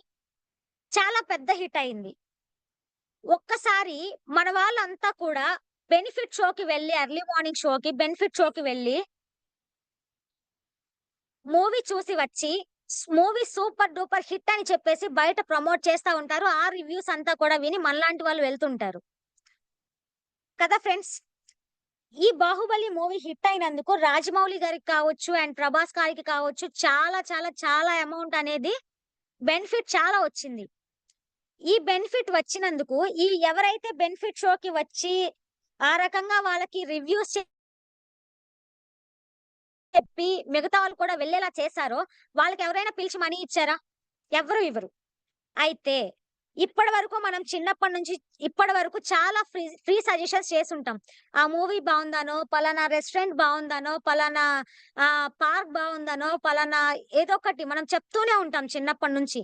చాలా పెద్ద హిట్ అయింది. ఒక్కసారి మన వాళ్ళంతా కూడా బెనిఫిట్ షోకి వెళ్లి ఎర్లీ మార్నింగ్ షోకి, బెనిఫిట్ షోకి వెళ్లి మూవీ చూసి వచ్చి మూవీ సూపర్ డూపర్ హిట్ అని చెప్పేసి బయట ప్రమోట్ చేస్తా ఉంటారు. ఆ రివ్యూస్ అంతా కూడా విని మనలాంటి వాళ్ళు వెళ్తుంటారు. కదా ఫ్రెండ్స్! ఈ 'బాహుబలి' మూవీ హిట్ అయినందుకు రాజమౌళి గారికి కావచ్చు అండ్ ప్రభాస్ గారికి కావచ్చు చాలా అమౌంట్ అనేది బెనిఫిట్ చాలా వచ్చింది. ఈ బెనిఫిట్ వచ్చినందుకు ఎవరైతే బెనిఫిట్ షోకి వచ్చి ఆ రకంగా వాళ్ళకి రివ్యూస్ చెప్పి మిగతా వాళ్ళు కూడా వెళ్ళేలా చేశారో, వాళ్ళకెవరైనా పిలిచి మనీ ఇచ్చారా? ఎవ్వరు ఇవ్వరు. అయితే ఇప్పటి వరకు మనం చిన్నప్పటి నుంచి ఇప్పటి వరకు చాలా ఫ్రీ ఫ్రీ సజెషన్స్ చేసుంటాం. ఆ మూవీ బావుందనో, పలానా రెస్టారెంట్ బావుందనో, పలానా పార్క్ బావుందనో, పలానా ఏదో ఒకటి మనం చెప్తూనే ఉంటాం చిన్నప్పటి నుంచి.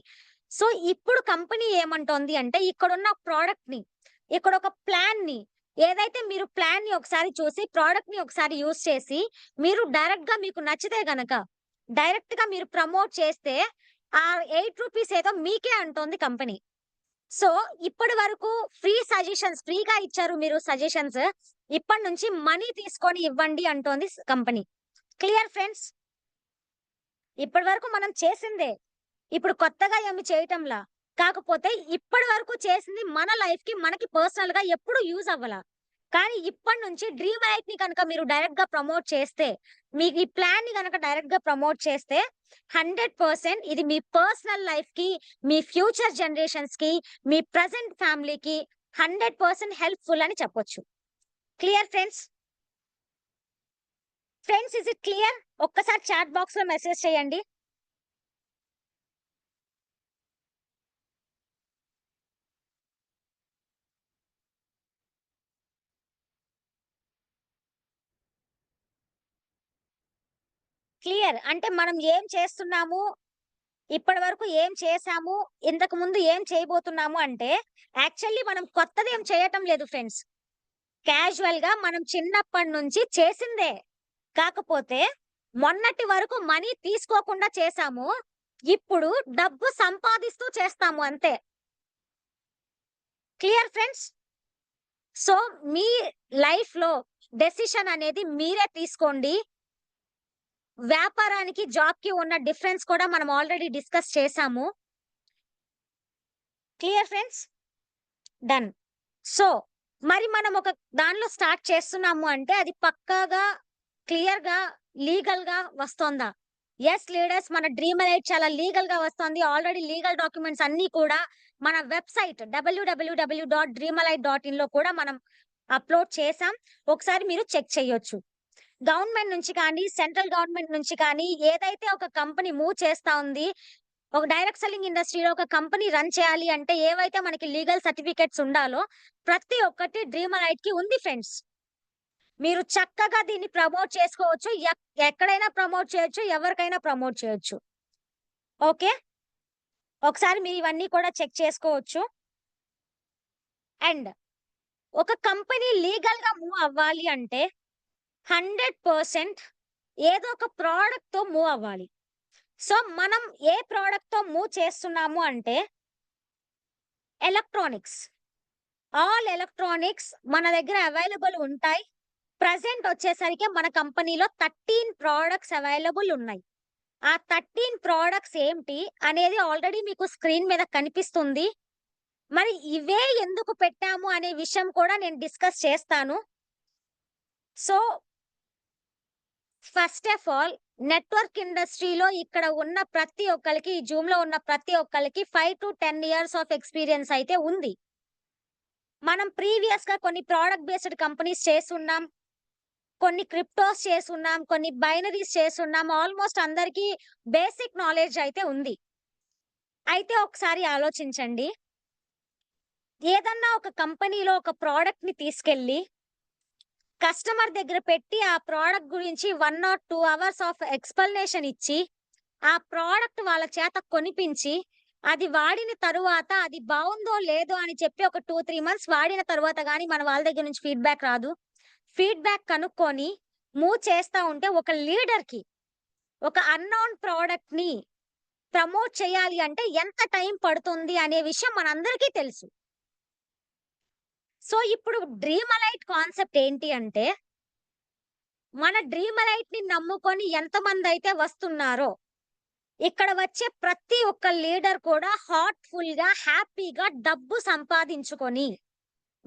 సో, ఇప్పుడు కంపెనీ ఏమంటోంది అంటే ఇక్కడున్న ప్రొడక్ట్‌ని, ఇక్కడొక ప్లాన్‌ని ఏదైతే మీరు ప్లాన్‌ని ఒకసారి చూసి, ప్రొడక్ట్‌ని ఒకసారి యూజ్ చేసి, మీరు డైరెక్ట్‌గా మీకు నచ్చితే గనక, డైరెక్ట్‌గా మీరు ప్రమోట్ చేస్తే ఆ 8 రూపీస్ ఏదో మీకే అంటోంది కంపెనీ. సో, ఇప్పటి వరకు ఫ్రీ సజెషన్స్ ఫ్రీగా ఇచ్చారు మీరు సజెషన్స్. ఇప్పటి నుంచి మనీ తీసుకొని ఇవ్వండి అంటోంది కంపెనీ. Clear friends? ఇప్పటి వరకు మనం చేసిందే. ఇప్పుడు కొత్తగా ఏమి చేయటంలా. కాకపోతే ఇప్పటి వరకు చేసింది మన లైఫ్‌కి మనకి పర్సనల్‌గా ఎప్పుడు యూజ్ అవ్వల. కానీ ఇప్పటి నుంచి డ్రీమ్ ఐట్‌ని కనుక మీరు డైరెక్ట్‌గా ప్రమోట్ చేస్తే, మీకు ఈ ప్లాన్‌ని గనక డైరెక్ట్‌గా ప్రమోట్ చేస్తే 100% ఇది మీ పర్సనల్ లైఫ్‌కి, మీ ఫ్యూచర్ జనరేషన్స్‌కి, మీ ప్రెజెంట్ ఫ్యామిలీకి 100% హెల్ప్‌ఫుల్ అని చెప్పొచ్చు. Clear friends? Friends is it clear? ఒక్కసారి చాట్ బాక్స్‌లో మెసేజ్ చేయండి. క్లియర్. అంటే మనం ఏం చేస్తున్నాము, ఇప్పటి వరకు ఏం చేశాము, ఇంతకుముందు ఏం చేయబోతున్నాము అంటే, యాక్చువల్లీ మనం కొత్తదేం చేయటం లేదు ఫ్రెండ్స్. క్యాజువల్‌గా మనం చిన్నప్పటి నుంచి చేసిందే. కాకపోతే మొన్నటి వరకు మనీ తీసుకోకుండా చేశాము. ఇప్పుడు డబ్బు సంపాదిస్తూ చేస్తాము అంతే. Clear friends? సో, మీ లైఫ్‌లో డెసిషన్ అనేది మీరే తీసుకోండి. వ్యాపారానికి, జాబ్‌కి ఉన్న డిఫరెన్స్ కూడా మనం ఆల్రెడీ డిస్కస్ చేసాము. Clear friends? డన్. సో, మరి మనం ఒక దానిలో స్టార్ట్ చేస్తున్నాము అంటే అది పక్కాగా, క్లియర్‌గా, లీగల్‌గా వస్తోందా? యెస్ లీడర్స్, మన డ్రీమ్ ఎలైట్ చాలా లీగల్‌గా వస్తోంది. ఆల్రెడీ లీగల్ డాక్యుమెంట్స్ అన్నీ కూడా మన వెబ్‌సైట్ www.dreamalite.inలో కూడా మనం అప్‌లోడ్ చేసాం. ఒకసారి మీరు చెక్ చేయొచ్చు. గవర్నమెంట్ నుంచి కానీ, సెంట్రల్ గవర్నమెంట్ నుంచి కానీ ఏదైతే ఒక కంపెనీ మూవ్ చేస్తా ఉంది, ఒక డైరెక్ట్ సెల్లింగ్ ఇండస్ట్రీలో ఒక కంపెనీ రన్ చేయాలి అంటే ఏవైతే మనకి లీగల్ సర్టిఫికేట్స్ ఉండాలో ప్రతి ఒక్కటి డ్రీమలైట్‌కి ఉంది ఫ్రెండ్స్. మీరు చక్కగా దీన్ని ప్రమోట్ చేసుకోవచ్చు. ఎక్కడైనా ప్రమోట్ చేయొచ్చు. ఎవరికైనా ప్రమోట్ చేయొచ్చు. ఓకే. ఒకసారి మీరు ఇవన్నీ కూడా చెక్ చేసుకోవచ్చు. అండ్ ఒక కంపెనీ లీగల్‌గా మూవ్ అవ్వాలి అంటే 100% ఏదో ఒక ప్రొడక్ట్‌తో మూవ్ అవ్వాలి. సో, మనం ఏ ప్రొడక్ట్‌తో మూవ్ చేస్తున్నాము అంటే ఎలక్ట్రానిక్స్. ఆల్ ఎలక్ట్రానిక్స్ మన దగ్గర అవైలబుల్ ఉంటాయి. ప్రెజెంట్ వచ్చేసరికి మన కంపెనీలో 13 ప్రొడక్ట్స్ అవైలబుల్ ఉన్నాయి. ఆ 13 ప్రొడక్ట్స్ ఏంటి అనేది ఆల్రెడీ మీకు స్క్రీన్ మీద కనిపిస్తుంది. మరి ఇవే ఎందుకు పెట్టాము అనే విషయం కూడా నేను డిస్కస్ చేస్తాను. So, first of all network ఇండస్ట్రీలో ఇక్కడ ఉన్న ప్రతి ఒక్కళ్ళకి, ఈ జూమ్‌లో ఉన్న ప్రతి ఒక్కళ్ళకి 5-10 ఇయర్స్ ఆఫ్ ఎక్స్‌పీరియన్స్ అయితే ఉంది. మనం ప్రీవియస్‌గా కొన్ని ప్రొడక్ట్ బేస్డ్ కంపెనీస్ చేసున్నాం. కొన్ని క్రిప్టోస్ చేసున్నాం. కొన్ని బైనరీస్ చేసున్నాం. ఆల్‌మోస్ట్ అందరికీ బేసిక్ నాలెడ్జ్ అయితే ఉంది. అయితే ఒకసారి ఆలోచించండి. ఏదన్నా ఒక కంపెనీలో ఒక ప్రొడక్ట్‌ని తీసుకెళ్ళి కస్టమర్ దగ్గర పెట్టి ఆ ప్రొడక్ట్ గురించి 1 ఆర్ 2 అవర్స్ ఆఫ్ ఎక్స్‌ప్లనేషన్ ఇచ్చి, ఆ ప్రొడక్ట్ వాళ్ళ చేత కొనిపించి, అది వాడిన తరువాత అది బావుందో లేదో అని చెప్పి ఒక 2, 3 మంత్స్ వాడిన తరువాత గాని మన వాళ్ళ దగ్గర నుంచి ఫీడ్‌బ్యాక్ రాదు. ఫీడ్‌బ్యాక్ కనుక్కొని మూవ్ చేస్తా ఉంటే ఒక లీడర్‌కి ఒక అన్‌నోన్ ప్రొడక్ట్‌ని ప్రమోట్ చేయాలి అంటే ఎంత టైం పడుతుంది అనే విషయం మనందరికీ తెలుసు. సో, ఇప్పుడు డ్రీమలైట్ కాన్సెప్ట్ ఏంటి అంటే, మన డ్రీమలైట్‌ని నమ్ముకొని ఎంతమందైతే వస్తున్నారో, ఇక్కడ వచ్చే ప్రతి ఒక్క లీడర్ కూడా హార్ట్‌ఫుల్‌గా, హ్యాపీగా డబ్బు సంపాదించుకొని,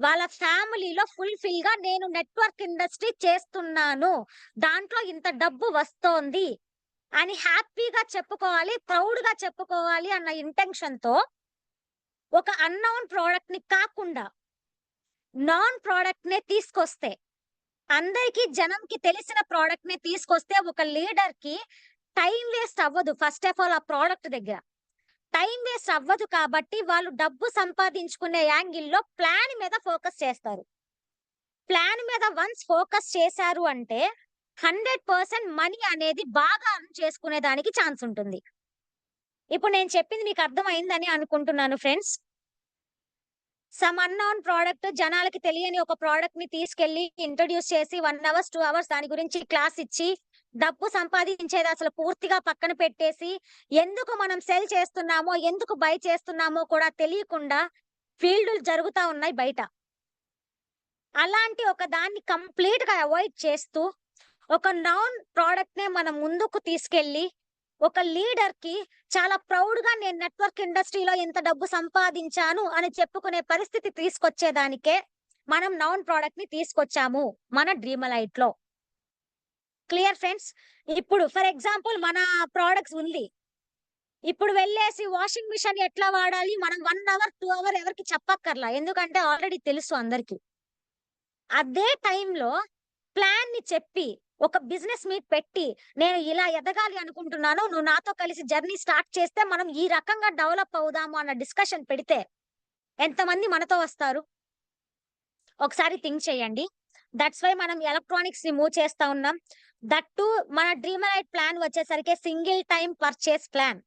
వాళ్ళ ఫ్యామిలీలో ఫుల్‌ఫిల్‌గా నేను నెట్వర్క్ ఇండస్ట్రీ చేస్తున్నాను. దాంట్లో ఇంత డబ్బు వస్తోంది అని హ్యాపీగా చెప్పుకోవాలి, ప్రౌడ్‌గా చెప్పుకోవాలి అన్న ఇంటెన్షన్‌తో ఒక అన్‌నోన్ ప్రొడక్ట్‌ని కాకుండా నాన్ ప్రొడక్ట్‌నే తీసుకొస్తే, అందరికి జనంకి తెలిసిన ప్రొడక్ట్‌నే తీసుకొస్తే ఒక లీడర్‌కి టైమ్ వేస్ట్ అవ్వదు. ఫస్ట్ ఆఫ్ ఆల్ ఆ ప్రొడక్ట్ దగ్గర. టైమ్ వేస్ట్ అవ్వదు కాబట్టి వాళ్ళు డబ్బు సంపాదించుకునే యాంగిల్‌లో ప్లాన్ మీద ఫోకస్ చేస్తారు. ప్లాన్ మీద వన్స్ ఫోకస్ చేశారు అంటే 100% మనీ అనేది బాగా ఎర్న్ చేసుకునే దానికి ఛాన్స్ ఉంటుంది. ఇప్పుడు నేను చెప్పింది మీకు అర్థమైందని అనుకుంటున్నాను ఫ్రెండ్స్. సమ్ అన్నోన్ ప్రొడక్ట్ జనాలకి తెలియని ఒక ప్రొడక్ట్‌ని తీసుకెళ్ళి ఇంట్రొడ్యూస్ చేసి 1 అవర్స్, 2 అవర్స్ దాని గురించి క్లాస్ ఇచ్చి, డబ్బు సంపాదించేది అసలు పూర్తిగా పక్కన పెట్టేసి, ఎందుకు మనం సెల్ చేస్తున్నామో, ఎందుకు బై చేస్తున్నామో కూడా తెలియకుండా ఫీల్డులు జరుగుతా ఉన్నాయి బయట. అలాంటి ఒక దాన్ని కంప్లీట్‌గా అవాయిడ్ చేస్తూ, ఒక నాన్ ప్రొడక్ట్‌నే మనం ముందుకు తీసుకెళ్ళి, ఒక లీడర్‌కి చాలా ప్రౌడ్‌గా నేను నెట్వర్క్ ఇండస్ట్రీలో ఇంత డబ్బు సంపాదించాను అని చెప్పుకునే పరిస్థితి తీసుకొచ్చేదానికే మనం నాన్ ప్రొడక్ట్‌ని తీసుకొచ్చాము మన డ్రీమలైట్‌లో. Clear friends? ఇప్పుడు ఫర్ ఎగ్జాంపుల్ మన ప్రొడక్ట్స్ ఉంది. ఇప్పుడు వెళ్ళేసి వాషింగ్ మిషన్ ఎట్లా వాడాలి మనం 1 అవర్, 2 అవర్ ఎవరికీ చెప్పక్కర్లా. ఎందుకంటే ఆల్రెడీ తెలుసు అందరికి. అదే టైంలో ప్లాన్‌ని చెప్పి, ఒక బిజినెస్ మీట్ పెట్టి, నేను ఇలా ఎదగాలి అనుకుంటున్నాను. నువ్వు నాతో కలిసి జర్నీ స్టార్ట్ చేస్తే మనం ఈ రకంగా డెవలప్ అవుదాము అన్న డిస్కషన్ పెడితే, ఎంతమంది మనతో వస్తారు? ఒకసారి థింక్ చేయండి. దట్స్ వై మనం ఎలక్ట్రానిక్స్‌ని మూవ్ చేస్తా ఉన్నాం. దట్ టూ మన డ్రీమలైట్ ప్లాన్ వచ్చేసరికి single time purchase plan.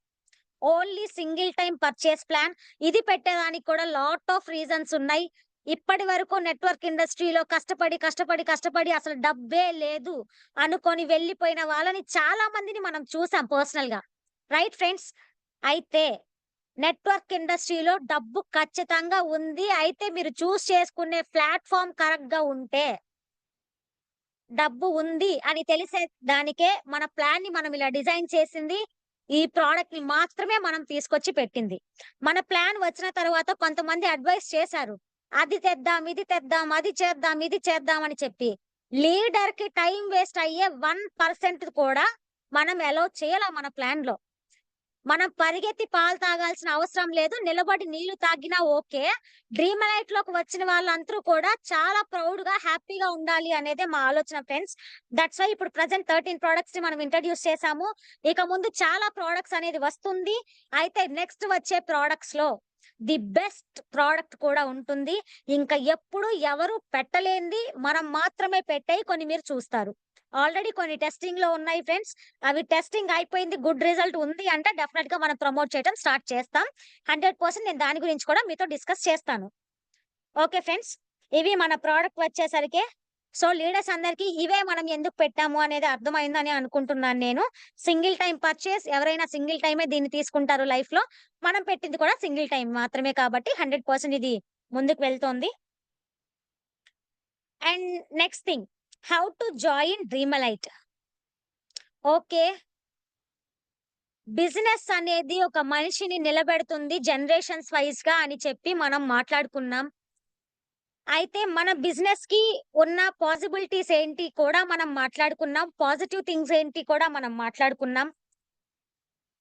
Only single time purchase plan. ఇది పెట్టేదానికి కూడా లాట్ ఆఫ్ రీజన్స్ ఉన్నాయి. ఇప్పటి వరకు నెట్వర్క్ ఇండస్ట్రీలో కష్టపడి అసలు డబ్బే లేదు అనుకోని వెళ్ళిపోయిన వాళ్ళని చాలా మందిని మనం చూసాం పర్సనల్‌గా. Right friends? అయితే నెట్వర్క్ ఇండస్ట్రీలో డబ్బు ఖచ్చితంగా ఉంది. అయితే మీరు చేసుకునే ప్లాట్‌ఫార్మ్ కరెక్ట్‌గా ఉంటే డబ్బు ఉంది అని తెలిసే దానికే మన ప్లాన్‌ని మనం ఇలా డిజైన్ చేసింది. ఈ ప్రొడక్ట్‌ని మాత్రమే మనం తీసుకొచ్చి పెట్టింది. మన ప్లాన్ వచ్చిన తర్వాత కొంతమంది అడ్వైస్ చేశారు. అది తెద్దాం, ఇది తెద్దాం, అది చేద్దాం, ఇది చేద్దాం అని చెప్పి. లీడర్‌కి టైమ్ వేస్ట్ అయ్యే 1% కూడా మనం అలౌ చేయలా మన ప్లాన్‌లో. మనం పరిగెత్తి పాలు తాగాల్సిన అవసరం లేదు. నిలబడి నీళ్లు తాగినా ఓకే. డ్రీమ్ లైట్‌లోకి వచ్చిన వాళ్ళందరూ కూడా చాలా ప్రౌడ్‌గా, హ్యాపీగా ఉండాలి అనేదే మా ఆలోచన ఫ్రెండ్స్. దట్స్ వై ఇప్పుడు ప్రెజెంట్ 13 ప్రొడక్ట్స్‌ని మనం ఇంట్రొడ్యూస్ చేసాము. ఇక ముందు చాలా ప్రొడక్ట్స్ అనేది వస్తుంది. అయితే నెక్స్ట్ వచ్చే ప్రొడక్ట్స్‌లో ది బెస్ట్ ప్రొడక్ట్ కూడా ఉంటుంది. ఇంకా ఎప్పుడు ఎవరు పెట్టలేనిది మనం మాత్రమే పెట్టేయి కొన్ని మీరు చూస్తారు. ఆల్రెడీ కొన్ని టెస్టింగ్‌లో ఉన్నాయి ఫ్రెండ్స్. అవి టెస్టింగ్ అయిపోయింది. గుడ్ రిజల్ట్ ఉంది అంటే డెఫినెట్‌గా మనం ప్రమోట్ చేయడం స్టార్ట్ చేస్తాం. 100% నేను దాని గురించి కూడా మీతో డిస్కస్ చేస్తాను. Okay friends. ఇవి మన ప్రొడక్ట్ వచ్చేసరికి సో, లీడర్స్ అందరికి ఇవే మనం ఎందుకు పెట్టాము అనేది అర్థమైందని అనుకుంటున్నాను నేను. సింగిల్ టైమ్ పర్చేజ్ ఎవరైనా సింగిల్ టైమే దీన్ని తీసుకుంటారు లైఫ్‌లో. మనం పెట్టింది కూడా సింగిల్ టైమ్ మాత్రమే కాబట్టి 100% ఇది ముందుకు వెళ్తోంది. And next thing how to join Dreamlite. Okay. Business అనేది ఒక మనిషిని నిలబెడుతుంది జనరేషన్స్ వైస్‌గా అని చెప్పి మనం మాట్లాడుకున్నాం. అయితే మన బిజినెస్‌కి ఉన్న పాసిబిలిటీస్ ఏంటి కూడా మనం మాట్లాడుకున్నాం. పాజిటివ్ థింగ్స్ ఏంటి కూడా మనం మాట్లాడుకున్నాం.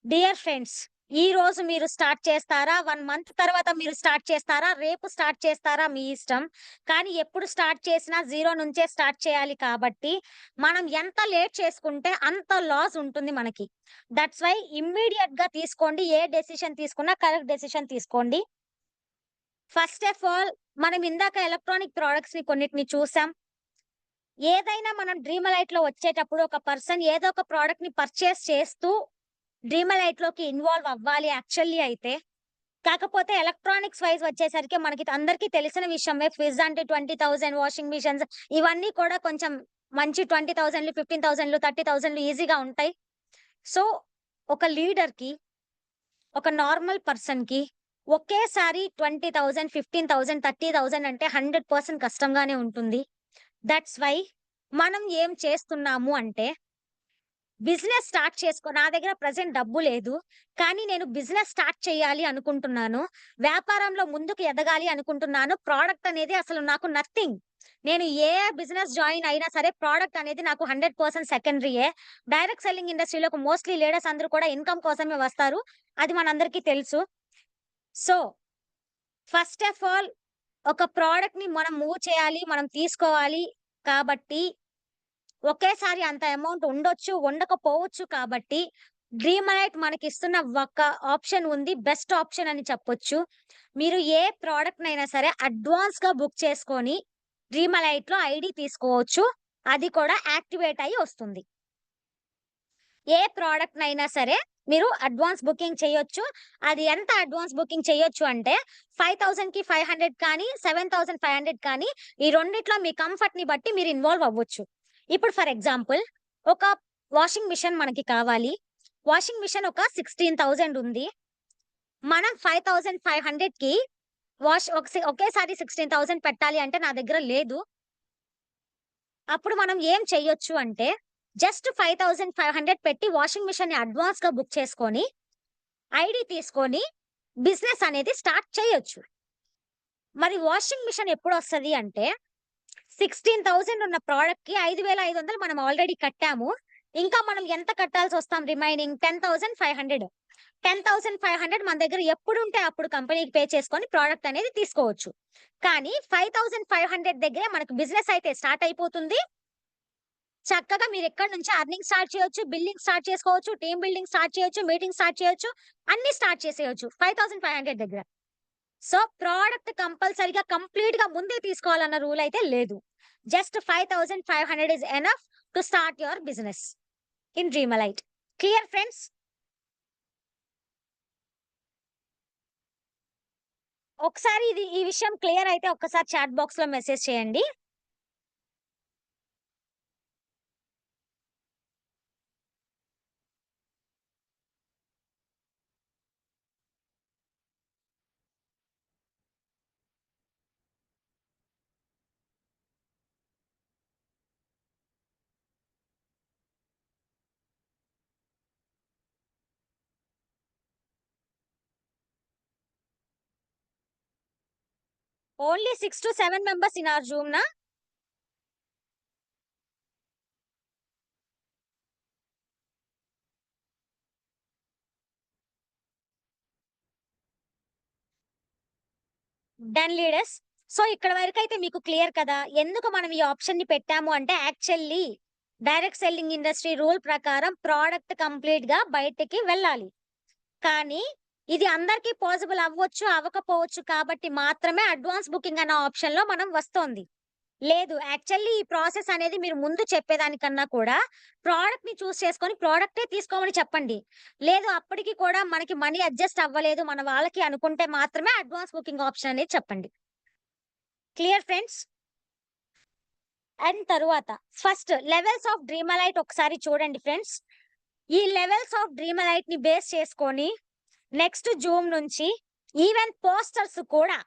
డియర్ ఫ్రెండ్స్, ఈరోజు మీరు స్టార్ట్ చేస్తారా? 1 మంత్ తర్వాత మీరు స్టార్ట్ చేస్తారా? రేపు స్టార్ట్ చేస్తారా? మీ ఇష్టం. కానీ ఎప్పుడు స్టార్ట్ చేసినా జీరో నుంచే స్టార్ట్ చేయాలి కాబట్టి, మనం ఎంత లేట్ చేసుకుంటే అంత లాస్ ఉంటుంది మనకి. దట్స్ వై ఇమ్మీడియేట్‌గా తీసుకోండి. ఏ డెసిషన్ తీసుకున్నా కరెక్ట్ డెసిషన్ తీసుకోండి. ఫస్ట్ ఆఫ్ ఆల్ మనం ఇందాక ఎలక్ట్రానిక్ ప్రొడక్ట్స్‌ని కొన్నిటిని చూసాం. ఏదైనా మనం డ్రీమలైట్‌లో వచ్చేటప్పుడు ఒక పర్సన్ ఏదో ఒక ప్రొడక్ట్‌ని పర్చేస్ చేస్తూ డ్రీమలైట్‌లోకి ఇన్వాల్వ్ అవ్వాలి యాక్చువల్లీ అయితే. కాకపోతే ఎలక్ట్రానిక్స్ వైస్ వచ్చేసరికి మనకి అందరికీ తెలిసిన విషయమే. ఫ్రిడ్జ్ అంటే 20,000 వాషింగ్ మిషన్స్ ఇవన్నీ కూడా కొంచెం మంచి 20,000, 15,000, 30,000 ఈజీగా ఉంటాయి. సో, ఒక లీడర్‌కి, ఒక నార్మల్ పర్సన్‌కి ఒకేసారి 20,000, 15,000, 30,000 అంటే 100% కష్టంగానే ఉంటుంది. దట్స్ వై మనం ఏం చేస్తున్నాము అంటే బిజినెస్ స్టార్ట్ నా దగ్గర ప్రెజెంట్ డబ్బు లేదు. కానీ నేను బిజినెస్ స్టార్ట్ చేయాలి అనుకుంటున్నాను. వ్యాపారంలో ముందుకు ఎదగాలి అనుకుంటున్నాను. ప్రొడక్ట్ అనేది అసలు నాకు నథింగ్. నేను ఏ బిజినెస్ జాయిన్ అయినా సరే ప్రొడక్ట్ అనేది నాకు 100% సెకండరీయే. డైరెక్ట్ సెల్లింగ్ ఇండస్ట్రీలోకి మోస్ట్‌లీ లీడర్స్ అందరూ కూడా ఇన్‌కమ్ కోసమే వస్తారు. అది మనందరికీ తెలుసు. సో, ఫస్ట్ ఆఫ్ ఆల్ ఒక ప్రొడక్ట్‌ని మనం మూవ్ చేయాలి. మనం తీసుకోవాలి. కాబట్టి ఒకేసారి అంత అమౌంట్ ఉండొచ్చు, ఉండకపోవచ్చు కాబట్టి, డ్రీమలైట్ మనకిస్తున్న ఒక ఆప్షన్ ఉంది. బెస్ట్ ఆప్షన్ అని చెప్పొచ్చు. మీరు ఏ ప్రొడక్ట్‌నైనా సరే అడ్వాన్స్‌గా బుక్ చేసుకొని, డ్రీమలైట్‌లో ఐడీ తీసుకోవచ్చు. అది కూడా యాక్టివేట్ అయ్యి వస్తుంది. ఏ ప్రొడక్ట్‌నైనా సరే మీరు అడ్వాన్స్ బుకింగ్ చేయొచ్చు. అది ఎంత అడ్వాన్స్ బుకింగ్ చేయొచ్చు అంటే 5,000కి 500 కానీ, 7,500 కానీ ఈ రెండిట్లో మీ కంఫర్ట్‌ని బట్టి మీరు ఇన్వాల్వ్ అవ్వచ్చు. ఇప్పుడు ఫర్ ఎగ్జాంపుల్ ఒక వాషింగ్ మిషన్ మనకి కావాలి. వాషింగ్ మిషన్ ఒక 16,000 ఉంది. మనం 5,500కి ఒకేసారి 16,000 పెట్టాలి అంటే నా దగ్గర లేదు. అప్పుడు మనం ఏం చెయ్యొచ్చు అంటే, జస్ట్ 5,500 పెట్టి వాషింగ్ మిషన్‌ని అడ్వాన్స్‌గా బుక్ చేసుకొని, ఐడీ తీసుకొని, బిజినెస్ అనేది స్టార్ట్ చేయొచ్చు. మరి వాషింగ్ మిషన్ ఎప్పుడొస్తది అంటే, 16,000 ఉన్న ప్రొడక్ట్‌కి 5,500 మనం ఆల్రెడీ కట్టాము. ఇంకా మనం ఎంత కట్టాల్సొస్తాం రిమైనింగ్ 10,500. 10,500 మన దగ్గర ఎప్పుడుంటే అప్పుడు కంపెనీకి పే చేసుకొని ప్రొడక్ట్ అనేది తీసుకోవచ్చు. కానీ 5,500 దగ్గరే మనకు బిజినెస్ అయితే స్టార్ట్ అయిపోతుంది. చక్కగా మీరిక్కడి నుంచి అర్నింగ్ స్టార్ట్ చేయొచ్చు, బిల్లింగ్ స్టార్ట్ చేసుకోవచ్చు, టీమ్ బిల్డింగ్ స్టార్ట్ చేయొచ్చు, మీటింగ్ స్టార్ట్ చేయొచ్చు, అన్నీ స్టార్ట్ చేసేయొచ్చు 5,500 దగ్గర. సో, ప్రొడక్ట్ కంపల్సరీగా కంప్లీట్‌గా ముందే తీసుకోవాలన్న రూల్ అయితే లేదు. Just 5,500 is enough to start your business in Dreamlite. Clear friends? ఒకసారి ఈ విషయం క్లియర్ అయితే ఒక్కసారి చాట్ బాక్స్‌లో మెసేజ్ చేయండి. Only 6 to 7 members in our Zoom na? Done leaders. So, ఇక్కడ వరకైతే మీకు క్లియర్ కదా! ఎందుకు మనం ఈ ఆప్షన్‌ని పెట్టాము అంటే actually direct selling industry rule ప్రకారం ప్రొడక్ట్ కంప్లీట్‌గా బయటికి వెళ్ళాలి. కానీ ఇది అందరికీ పాసిబుల్ అవ్వచ్చు, అవ్వకపోవచ్చు కాబట్టి మాత్రమే అడ్వాన్స్ బుకింగ్ అన్న ఆప్షన్‌లో మనం వస్తోంది. లేదు. యాక్చువల్లీ ఈ ప్రాసెస్ అనేది మీరు ముందు చెప్పేదానికన్నా కూడా ప్రొడక్ట్‌ని చేసుకొని ప్రొడక్టే తీసుకోమని చెప్పండి. లేదు అప్పటికి కూడా మనకి మనీ అడ్జస్ట్ అవ్వలేదు మన వాళ్ళకి అనుకుంటే మాత్రమే అడ్వాన్స్ బుకింగ్ ఆప్షన్ అనేది చెప్పండి. Clear friends? అండ్ తరువాత ఫస్ట్ లెవెల్స్ ఆఫ్ డ్రీమలైట్ ఒకసారి చూడండి ఫ్రెండ్స్. ఈ లెవెల్స్ ఆఫ్ డ్రీమలైట్‌ని బేస్ చేసుకొని నెక్స్ట్ జూమ్ నుంచి ఈవెన్ పోస్టర్స్ కూడా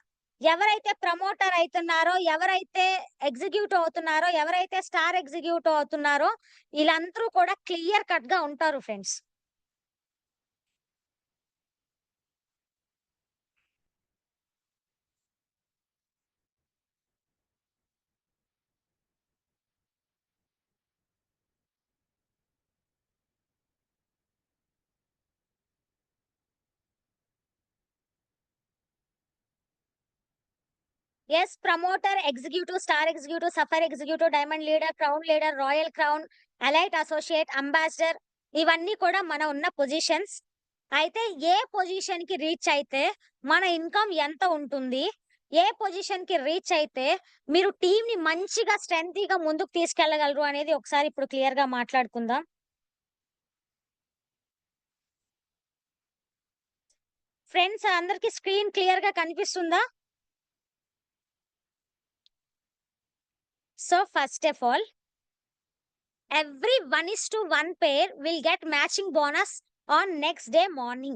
ఎవరైతే ప్రమోటర్ అయితున్నారో, ఎవరైతే ఎగ్జిక్యూటివ్ అవుతున్నారో, ఎవరైతే స్టార్ ఎగ్జిక్యూటివ్ అవుతున్నారో ఈళ్ళందరూ కూడా క్లియర్ కట్‌గా ఉంటారు friends. Yes. Promoter, executive, star executive, suffer executive, diamond leader, crown leader, royal crown, elite associate, ambassador ఇవన్నీ కూడా మన ఉన్న పొజిషన్స్. అయితే ఏ పొజిషన్‌కి రీచ్ అయితే మన ఇన్‌కమ్ ఎంత ఉంటుంది? ఏ పొజిషన్‌కి రీచ్ అయితే మీరు టీమ్‌ని మంచిగా స్ట్రెంతీగా ముందుకు తీసుకెళ్ళగలరు అనేది ఒకసారి ఇప్పుడు క్లియర్‌గా మాట్లాడుకుందాం. ఫ్రెండ్స్ అందరికి స్క్రీన్ క్లియర్‌గా కనిపిస్తుందా? So first of all every 1:1 pair will get matching bonus on next day morning.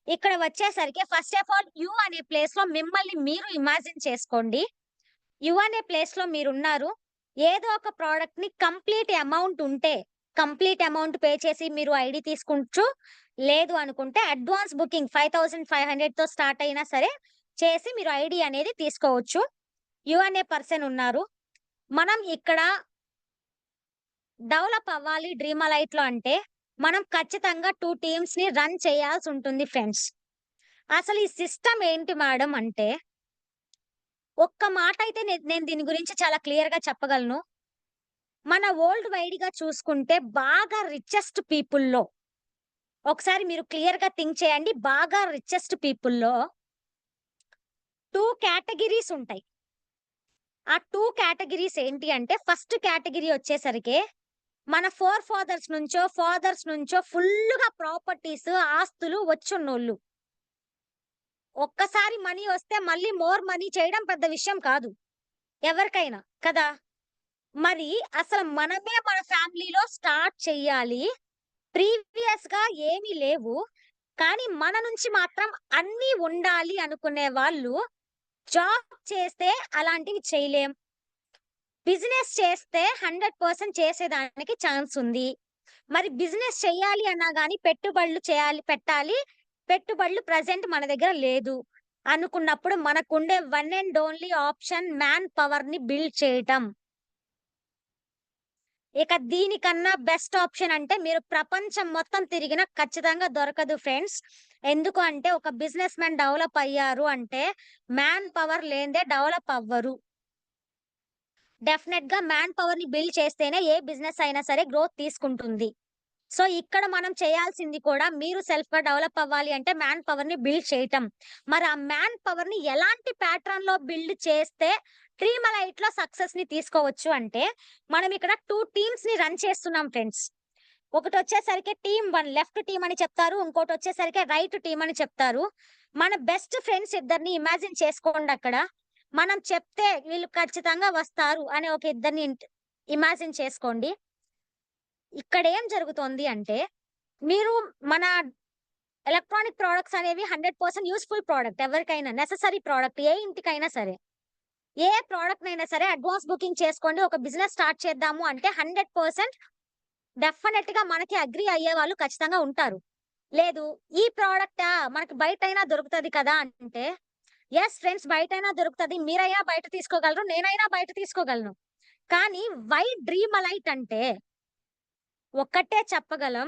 ఇక్కడ వచ్చేసరికి ఫస్ట్ ఆఫ్ ఆల్ యూ అనే ప్లేస్‌లో మిమ్మల్ని మీరు ఇమాజిన్ చేసుకోండి. యూ అనే ప్లేస్‌లో మీరున్నారు. ఏదో ఒక ప్రొడక్ట్‌ని కంప్లీట్ అమౌంట్ ఉంటే, కంప్లీట్ అమౌంట్ పే చేసి మీరు ఐడీ తీసుకుంటూ, లేదు అనుకుంటే అడ్వాన్స్ బుకింగ్ 5,500తో స్టార్ట్ అయినా సరే చేసి మీరు ఐడీ అనేది తీసుకోవచ్చు. యూ అనే పర్సన్ ఉన్నారు. మనం ఇక్కడ డెవలప్ అవ్వాలి డ్రీమలైట్‌లో అంటే, మనం ఖచ్చితంగా 2 టీమ్స్‌ని రన్ చేయాల్సుంటుంది ఫ్రెండ్స్. అసలు ఈ సిస్టమ్ ఏంటి మేడమ్ అంటే, ఒక్క మాట అయితే నేను దీని గురించి చాలా క్లియర్‌గా చెప్పగలను. మన వరల్డ్ వైడ్‌గా చూసుకుంటే బాగా రిచెస్ట్ పీపుల్‌లో ఒకసారి మీరు క్లియర్‌గా థింక్ చేయండి. బాగా రిచెస్ట్ పీపుల్‌లో 2 కేటగరీస్ ఉంటాయి. ఆ 2 కేటగరీస్ ఏంటి అంటే, ఫస్ట్ కేటగరీ వచ్చేసరికి మన ఫాదర్స్ నుంచో ఫుల్లుగా ప్రాపర్టీస్, ఆస్తులు వచ్చున్నోళ్ళు. ఒక్కసారి మనీ వస్తే మళ్ళీ మోర్ మనీ చేయడం పెద్ద విషయం కాదు. ఎవరికైనా కదా! మరి అసలు మనమే మన ఫ్యామిలీలో స్టార్ట్ చెయ్యాలి. ప్రీవియస్‌గా ఏమీ లేవు. కానీ మన నుంచి మాత్రం అన్నీ ఉండాలి అనుకునే వాళ్ళు జాబ్ చేస్తే అలాంటివి చేయలేం. బిజినెస్ చేస్తే 100% చేసేదానికి ఛాన్స్ ఉంది. మరి బిజినెస్ చెయ్యాలి అన్నా గాని పెట్టాలి. పెట్టుబడులు ప్రెజెంట్ మన దగ్గర లేదు. అనుకున్నప్పుడు మనకుండే one and only option man పవర్‌ని బిల్డ్ చేయటం. ఇక దీనికన్నా బెస్ట్ ఆప్షన్ అంటే మీరు ప్రపంచం మొత్తం తిరిగినా ఖచ్చితంగా దొరకదు ఫ్రెండ్స్. ఎందుకు అంటే ఒక బిజినెస్ మ్యాన్ డెవలప్ అయ్యారు అంటే మ్యాన్ పవర్ లేనిదే డెవలప్ అవ్వరు. డెఫినెట్‌గా మ్యాన్ పవర్‌ని బిల్డ్ చేస్తేనే ఏ బిజినెస్ అయినా సరే గ్రోత్ తీసుకుంటుంది. సో, ఇక్కడ మనం చేయాల్సింది కూడా మీరు సెల్ఫ్‌గా డెవలప్ అవ్వాలి అంటే మ్యాన్ పవర్‌ని బిల్డ్ చేయటం. మరి ఆ మ్యాన్ పవర్‌ని ఎలాంటి ప్యాటర్న్‌లో బిల్డ్ చేస్తే డ్రీమలైట్‌లో సక్సెస్‌ని తీసుకోవచ్చు అంటే, మనం ఇక్కడ 2 టీమ్స్‌ని రన్ చేస్తున్నాం ఫ్రెండ్స్. ఒకటొచ్చేసరికి టీమ్ 1 లెఫ్ట్ టీమ్ అని చెప్తారు. ఇంకోటొచ్చేసరికి రైట్ టీమ్ అని చెప్తారు. మన బెస్ట్ ఫ్రెండ్స్ ఇద్దరిని ఇమాజిన్ చేసుకోండక్కడ. మనం చెప్తే వీళ్ళు ఖచ్చితంగా వస్తారు అనే ఒక ఇద్దరిని ఇమాజిన్ చేసుకోండి. ఇక్కడేం జరుగుతోంది అంటే, మీరు మన ఎలక్ట్రానిక్ ప్రొడక్ట్స్ అనేవి 100% యూజ్‌ఫుల్ ప్రొడక్ట్ ఎవరికైనా నెసెసరీ ప్రొడక్ట్ ఏ ఇంటికైనా సరే. ఏ ప్రొడక్ట్‌నైనా సరే అడ్వాన్స్ బుకింగ్ చేసుకోండి. ఒక బిజినెస్ స్టార్ట్ చేద్దాము అంటే 100% డెఫినెట్‌గా మనకి అగ్రీ అయ్యేవాళ్ళు ఖచ్చితంగా ఉంటారు. లేదు ఈ ప్రొడక్టా మనకి బయటైనా దొరుకుతది కదా! అంటే యెస్ ఫ్రెండ్స్, బయటైనా దొరుకుతది. మీరైనా బయట తీసుకోగలరు. నేనైనా బయట తీసుకోగలను. కానీ వై డ్రీమలైట్ అంటే ఒక్కటే చెప్పగలం.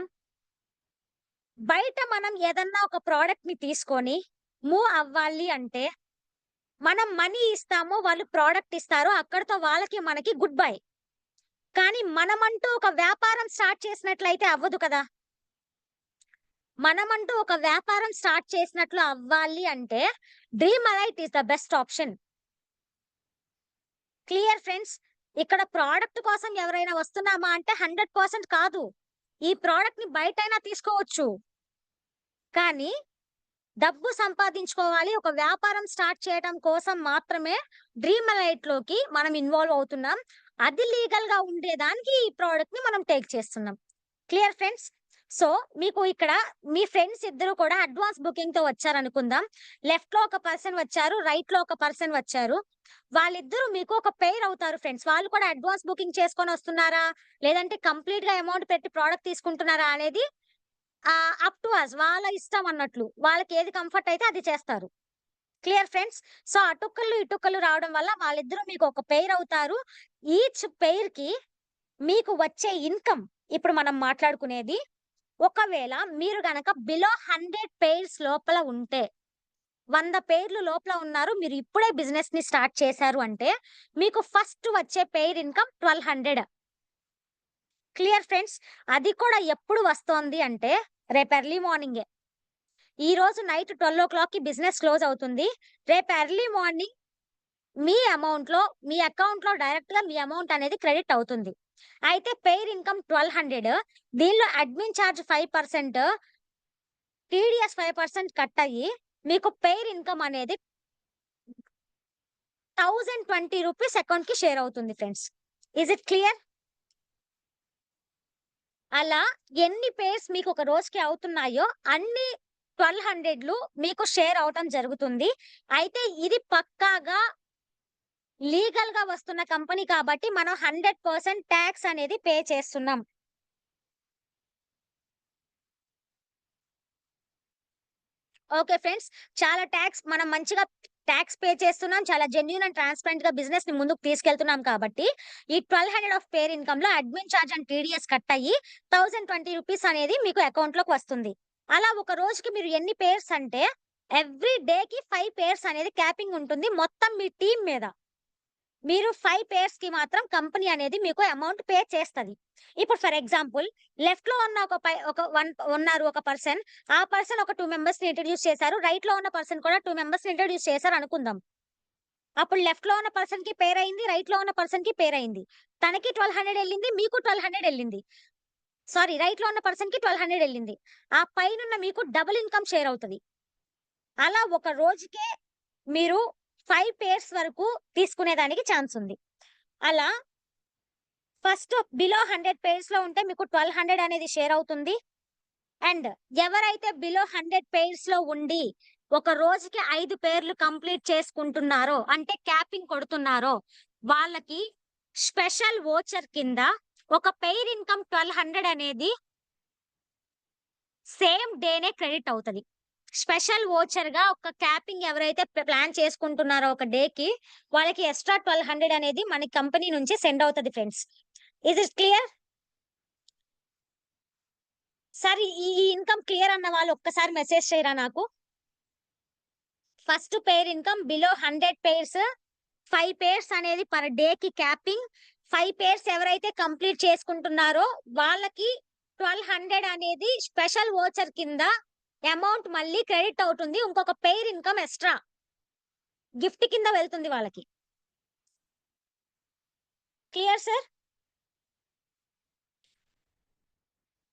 బయట మనం ఏదన్నా ఒక ప్రొడక్ట్‌ని తీసుకొని మూవ్ అవ్వాలి అంటే, మనం మనీ ఇస్తాము. వాళ్ళు ప్రొడక్ట్ ఇస్తారు. అక్కడితో వాళ్ళకి మనకి గుడ్ బై. కానీ మనమంటూ ఒక వ్యాపారం స్టార్ట్ చేసినట్లయితే అవ్వదు కదా! మనమంటూ ఒక వ్యాపారం స్టార్ట్ చేసినట్లు అవ్వాలి అంటే Dreamlite is the best option. Clear friends. ఇక్కడ ప్రొడక్ట్ కోసం ఎవరైనా వస్తున్నామా అంటే 100% కాదు. ఈ ప్రొడక్ట్‌ని బయటైనా తీసుకోవచ్చు. కానీ డబ్బు సంపాదించుకోవాలి. ఒక వ్యాపారం స్టార్ట్ చేయడం కోసం మాత్రమే డ్రీమలైట్‌లోకి మనం ఇన్వాల్వ్ అవుతున్నాం. అది లీగల్‌గా ఉండేదానికి ఈ ప్రొడక్ట్‌ని మనం టేక్ చేస్తున్నాం. Clear friends. సో, మీకు ఇక్కడ మీ ఫ్రెండ్స్ ఇద్దరు కూడా అడ్వాన్స్ బుకింగ్‌తో వచ్చారనుకుందాం. లెఫ్ట్‌లో ఒక పర్సన్ వచ్చారు. రైట్‌లో ఒక పర్సన్ వచ్చారు. వాళ్ళిద్దరూ మీకు ఒక పెయిర్ అవుతారు ఫ్రెండ్స్. వాళ్ళు కూడా అడ్వాన్స్ బుకింగ్ చేసుకొని వస్తున్నారా? లేదంటే కంప్లీట్‌గా అమౌంట్ పెట్టి ప్రొడక్ట్ తీసుకుంటున్నారా అనేది అప్ టు అస్. వాళ్ళ ఇష్టం అన్నట్లు. వాళ్ళకి ఏది కంఫర్ట్ అయితే అది చేస్తారు. Clear friends. సో, అటుక్కలు, ఇటుక్కలు రావడం వల్ల వాళ్ళిద్దరూ మీకు ఒక పెయిర్ అవుతారు. ఈచ్ పెయిర్‌కి మీకు వచ్చే ఇన్‌కమ్ ఇప్పుడు మనం మాట్లాడుకునేది. ఒకవేళ మీరు గనక బిలో 100 పెయిర్స్ లోపల ఉంటే, 100 పెయిర్లు లోపల ఉన్నారు. మీరు ఇప్పుడే బిజినెస్‌ని స్టార్ట్ చేశారు అంటే, మీకు ఫస్ట్ వచ్చే పెయిర్ ఇన్‌కమ్ 1200. Clear friends. అది కూడా ఎప్పుడు వస్తోంది అంటే, రేపు ఎర్లీ మార్నింగే. ఈరోజు నైట్ 12:00కి బిజినెస్ క్లోజ్ అవుతుంది. రేపు ఎర్లీ మార్నింగ్ మీ అమౌంట్‌లో, మీ అకౌంట్‌లో డైరెక్ట్‌గా మీ అమౌంట్ అనేది క్రెడిట్ అవుతుంది. అయితే పెయిర్ ఇన్‌కమ్ 1200. దీనిలో అడ్మిన్ చార్జ్ 5%, టీడీఎస్ 5% కట్ అయ్యి, మీకు పెయిర్ ఇన్‌కమ్ అనేది ₹1020 అకౌంట్‌కి షేర్ అవుతుంది ఫ్రెండ్స్. Is it clear? అలా ఎన్ని పెయిర్స్ మీకు ఒక రోజుకి అవుతున్నాయో అన్ని 1200లు మీకు షేర్ అవ్వటం జరుగుతుంది. అయితే ఇది పక్కాగా లీగల్‌గా వస్తున్న కంపెనీ కాబట్టి మనం 100% టాక్స్ అనేది పే చేస్తున్నాం. Okay friends. చాలా మనం మంచిగా టాక్స్ పే చేస్తున్నాం. చాలా జెన్యూన్ అండ్ ట్రాన్స్‌పరెంట్‌గా బిజినెస్‌ని ముందుకు తీసుకెళ్తున్నాం కాబట్టి, ఈ 1200 ఆఫ్ పేర్ ఇన్‌కమ్‌లో admin charge and TDS cut అయ్యి ₹1020 అనేది మీకు అకౌంట్‌లోకి వస్తుంది. అలా ఒక రోజుకి మీరు ఎన్ని పేర్స్ అంటే, ఎవ్రీ డేకి 5 పేర్స్ అనేది క్యాపింగ్ ఉంటుంది మొత్తం మీ టీమ్ మీద. మీరు 5 పేర్స్‌కి మాత్రం కంపెనీ అనేది మీకు అమౌంట్ పే చేస్తది. ఇప్పుడు ఫర్ ఎగ్జాంపుల్ లెఫ్ట్‌లో ఉన్న ఉన్నారు ఒక పర్సన్. ఆ పర్సన్ ఒక 2 మెంబర్స్‌ని ఇంట్రొడ్యూస్ చేశారు. రైట్‌లో ఉన్న పర్సన్ కూడా 2 మెంబర్స్‌ని ఇంట్రొడ్యూస్ చేశారు అనుకుందాం. అప్పుడు లెఫ్ట్‌లో ఉన్న పర్సన్‌కి పేర్ అయింది. రైట్‌లో ఉన్న పర్సన్‌కి పేర్ అయింది. తనకి 1200 ఎళ్ళింది. మీకు 1200 ఎళ్ళింది. సారీ, రైట్‌లో ఉన్న పర్సన్‌కి 1200 ఎళ్ళింది. ఆ పైనున్న మీకు డబుల్ ఇన్‌కమ్ షేర్ అవుతది. అలా ఒక రోజుకే మీరు 5 పేర్స్ వరకు తీసుకునేదానికి ఛాన్స్ ఉంది. అలా ఫస్ట్ బిలో 100 పెయిర్స్‌లో ఉంటే మీకు 1200 అనేది షేర్ అవుతుంది. అండ్ ఎవరైతే బిలో 100 పెయిర్స్‌లో ఉండి, ఒక రోజుకి 5 పేర్లు కంప్లీట్ చేసుకుంటున్నారో, అంటే క్యాపింగ్ కొడుతున్నారో, వాళ్ళకి స్పెషల్ వోచర్ కింద ఒక పెయిర్ ఇన్‌కమ్ 1200 అనేది సేమ్ డేనే క్రెడిట్ అవుతది. స్పెషల్ వోచర్‌గా ఒక క్యాపింగ్ ఎవరైతే ప్లాన్ చేసుకుంటున్నారో ఒక డేకి, వాళ్ళకి ఎక్స్‌ట్రా 1200 అనేది మన కంపెనీ నుంచి సెండ్ అవుతది friends. Is it clear? Sir ఈ ఇన్‌కమ్ క్లియర్ అన్న వాళ్ళు ఒక్కసారి మెసేజ్ చేయరా నాకు? First pair income below 100 pairs, 5 pairs అనేది పర్ డేకి క్యాపింగ్. 5 పెయిర్స్ ఎవరైతే కంప్లీట్ చేసుకుంటున్నారో వాళ్ళకి 1200 అనేది స్పెషల్ వోచర్ కింద అమౌంట్ మళ్ళీ క్రెడిట్ అవుతుంది. ఇంకొక పెయిర్ ఇన్‌కమ్ ఎక్స్‌ట్రా గిఫ్ట్ కింద వెళ్తుంది వాళ్ళకి. Clear sir?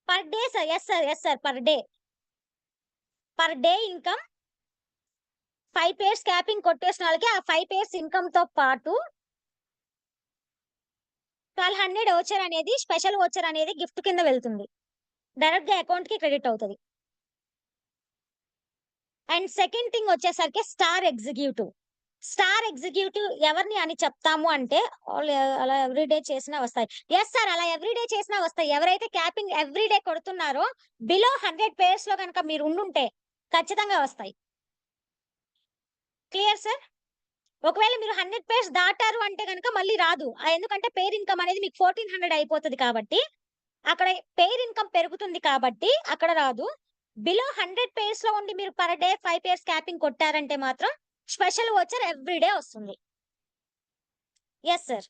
Per day sir. Yes sir. Yes sir. Per day. Per day income 5 pairs capping కొట్టేసిన వాళ్ళకి ఆ 5 పెయిర్స్ ఇన్‌కమ్‌తో పాటు 1200 వోచర్ అనేది, స్పెషల్ వోచర్ అనేది గిఫ్ట్ కింద వెళ్తుంది. డైరెక్ట్‌గా అకౌంట్‌కి క్రెడిట్ అవుతది. అండ్ సెకండ్ థింగ్ వచ్చేసరికి స్టార్ ఎగ్జిక్యూటివ్. స్టార్ ఎగ్జిక్యూటివ్ ఎవరిని అని చెప్తాము అంటే, ఆళ్ళు అలా ఎవ్రీ డే చేసినా వస్తాయి. Yes sir. అలా ఎవ్రీ డే చేసినా వస్తాయి. ఎవరైతే క్యాపింగ్ ఎవ్రీ డే కొడుతున్నారో బిలో 100 పెయిర్స్‌లో గనక మీరు ఉండుంటే ఖచ్చితంగా వస్తాయి. Clear sir? ఒకవేళ మీరు 100 పేర్స్ దాటారు అంటే గనుక మళ్ళీ రాదు. ఎందుకంటే పేర్ ఇన్‌కమ్ అనేది మీకు 1400 అయిపోతది కాబట్టి, అక్కడ పేర్ ఇన్‌కమ్ పెరుగుతుంది కాబట్టి అక్కడ రాదు. బిలో 100 పేర్స్‌లో ఉండి మీరు పర్ డే 5 పేర్స్ క్యాపింగ్ కొట్టారంటే మాత్రం స్పెషల్ వోచర్ ఎవ్రీ డే వస్తుంది. Yes sir.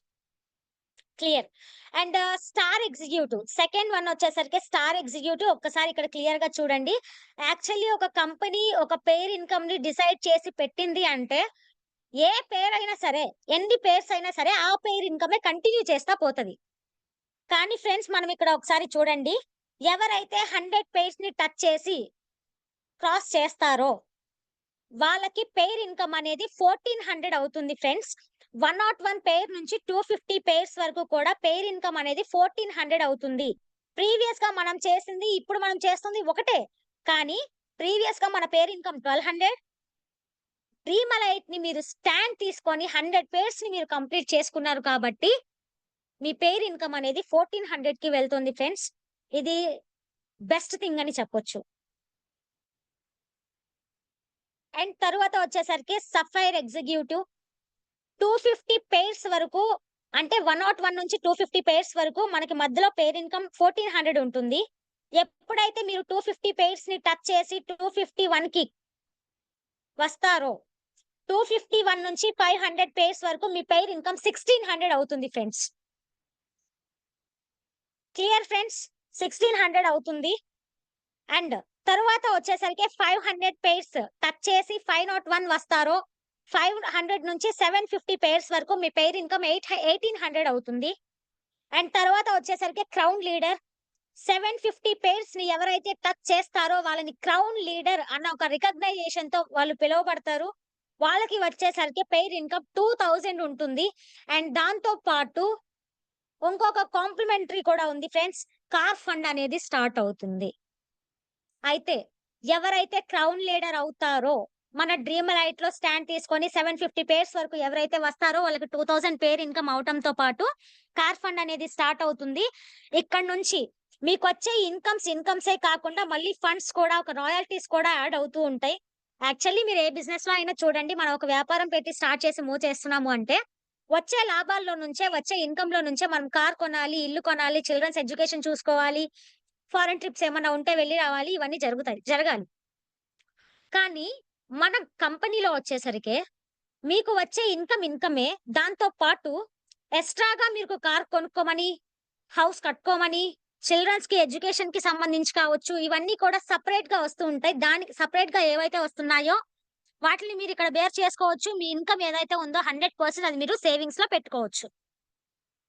Clear. And star executive second one వచ్చేసరికి స్టార్ ఎగ్జిక్యూటివ్ ఒక్కసారి ఇక్కడ క్లియర్‌గా చూడండి. యాక్చువల్లీ ఒక కంపెనీ ఒక పేర్ ఇన్‌కమ్‌ని డిసైడ్ చేసి పెట్టింది అంటే, ఏ పేరైనా సరే, ఎన్ని పేర్స్ అయినా సరే ఆ పేర్ ఇన్‌కమే కంటిన్యూ చేస్తా పోతది. కానీ ఫ్రెండ్స్ మనం ఇక్కడ ఒకసారి చూడండి. ఎవరైతే 100 పేర్స్‌ని టచ్ చేసి క్రాస్ చేస్తారో వాళ్ళకి పెయిర్ ఇన్‌కమ్ అనేది 1400 అవుతుంది ఫ్రెండ్స్. 101 పెయిర్ నుంచి 250 పెయిర్స్ వరకు కూడా పెయిర్ ఇన్‌కమ్ అనేది 1400 అవుతుంది. ప్రీవియస్‌గా మనం చేసింది, ఇప్పుడు మనం చేస్తుంది ఒకటే. కానీ ప్రీవియస్‌గా మన పెయిర్ ఇన్‌కమ్ 1200. డ్రీమలైట్‌ని మీరు స్టాండ్ తీసుకొని 100 పెయిర్స్‌ని మీరు కంప్లీట్ చేసుకున్నారు కాబట్టి, మీ పెయిర్ ఇన్‌కమ్ అనేది 1400కి వెళ్తుంది ఫ్రెండ్స్. ఇది బెస్ట్ థింగ్ అని చెప్పొచ్చు. అండ్ తరువాత వచ్చేసరికి సఫైర్ ఎగ్జిక్యూటివ్ 250 పెయిర్స్ వరకు, అంటే 101 నుంచి 250 పెయిర్స్ వరకు మనకి మధ్యలో పెయిర్ ఇన్‌కమ్ 1400 ఉంటుంది. ఎప్పుడైతే మీరు 250 పెయిర్స్‌ని టచ్ చేసి 251కి వస్తారో, 251 నుంచి 500 పెయిర్స్ వరకు మీ పెయిర్ ఇన్‌కమ్ 1600 అవుతుంది ఫ్రెండ్స్. Clear friends? 1600 అవుతుంది. అండ్ తరువాత వచ్చేసరికి 500 పెయిర్స్ టచ్ చేసి 501 వస్తారో, 500 నుంచి 750 పెయిర్స్ వరకు మీ పెయిర్ ఇన్‌కమ్ 1800 అవుతుంది. అండ్ తర్వాత వచ్చేసరికి క్రౌన్ లీడర్ 750 పెయిర్స్‌ని ఎవరైతే టచ్ చేస్తారో వాళ్ళని క్రౌన్ లీడర్ అన్న ఒక రికగ్నైజేషన్‌తో వాళ్ళు పిలువబడతారు. వాళ్ళకి వచ్చేసరికి పెయిర్ ఇన్‌కమ్ 2000 ఉంటుంది. అండ్ దాంతో పాటు ఇంకొక కాంప్లిమెంటరీ కూడా ఉంది ఫ్రెండ్స్. కార్ ఫండ్ అనేది స్టార్ట్ అవుతుంది. అయితే ఎవరైతే క్రౌన్ లీడర్ అవుతారో, మన డ్రీమ్ లైట్‌లో స్టాండ్ తీసుకొని 750 పేర్స్ వరకు ఎవరైతే వస్తారో వాళ్ళకి 2000 పేర్ ఇన్‌కమ్ అవ్వటంతో పాటు కార్ ఫండ్ అనేది స్టార్ట్ అవుతుంది. ఇక్కడి నుంచి మీకొచ్చే ఇన్‌కమ్సే కాకుండా మళ్ళీ ఫండ్స్ కూడా, ఒక రాయల్టీస్ కూడా యాడ్ అవుతూ ఉంటాయి. యాక్చువల్లీ మీరు ఏ బిజినెస్‌లో అయినా చూడండి, మనం ఒక వ్యాపారం పెట్టి స్టార్ట్ చేసి మూవ్ చేస్తున్నాము అంటే, వచ్చే లాభాల్లో నుంచే, వచ్చే ఇన్‌కమ్‌లో నుంచే మనం కార్ కొనాలి, ఇల్లు కొనాలి, చిల్డ్రన్స్ ఎడ్యుకేషన్ చూసుకోవాలి. ఫారెన్ ట్రిప్స్ ఏమన్నా ఉంటే వెళ్లి రావాలి. ఇవన్నీ జరగాలి. కానీ మన కంపెనీలో వచ్చేసరికి మీకు వచ్చే ఇన్‌కమే. దాంతో పాటు ఎక్స్‌ట్రాగా మీకు కార్ కొనుక్కోమని, హౌస్ కట్టుకోమని, చిల్డ్రన్స్‌కి ఎడ్యుకేషన్‌కి సంబంధించి కావచ్చు, ఇవన్నీ కూడా సెపరేట్‌గా వస్తూ ఉంటాయి. దానికి సెపరేట్‌గా ఏవైతే వస్తున్నాయో వాటిని మీరిక్కడ బేర్ చేసుకోవచ్చు. మీ ఇన్‌కమ్ ఏదైతే ఉందో 100% అది మీరు సేవింగ్స్‌లో పెట్టుకోవచ్చు.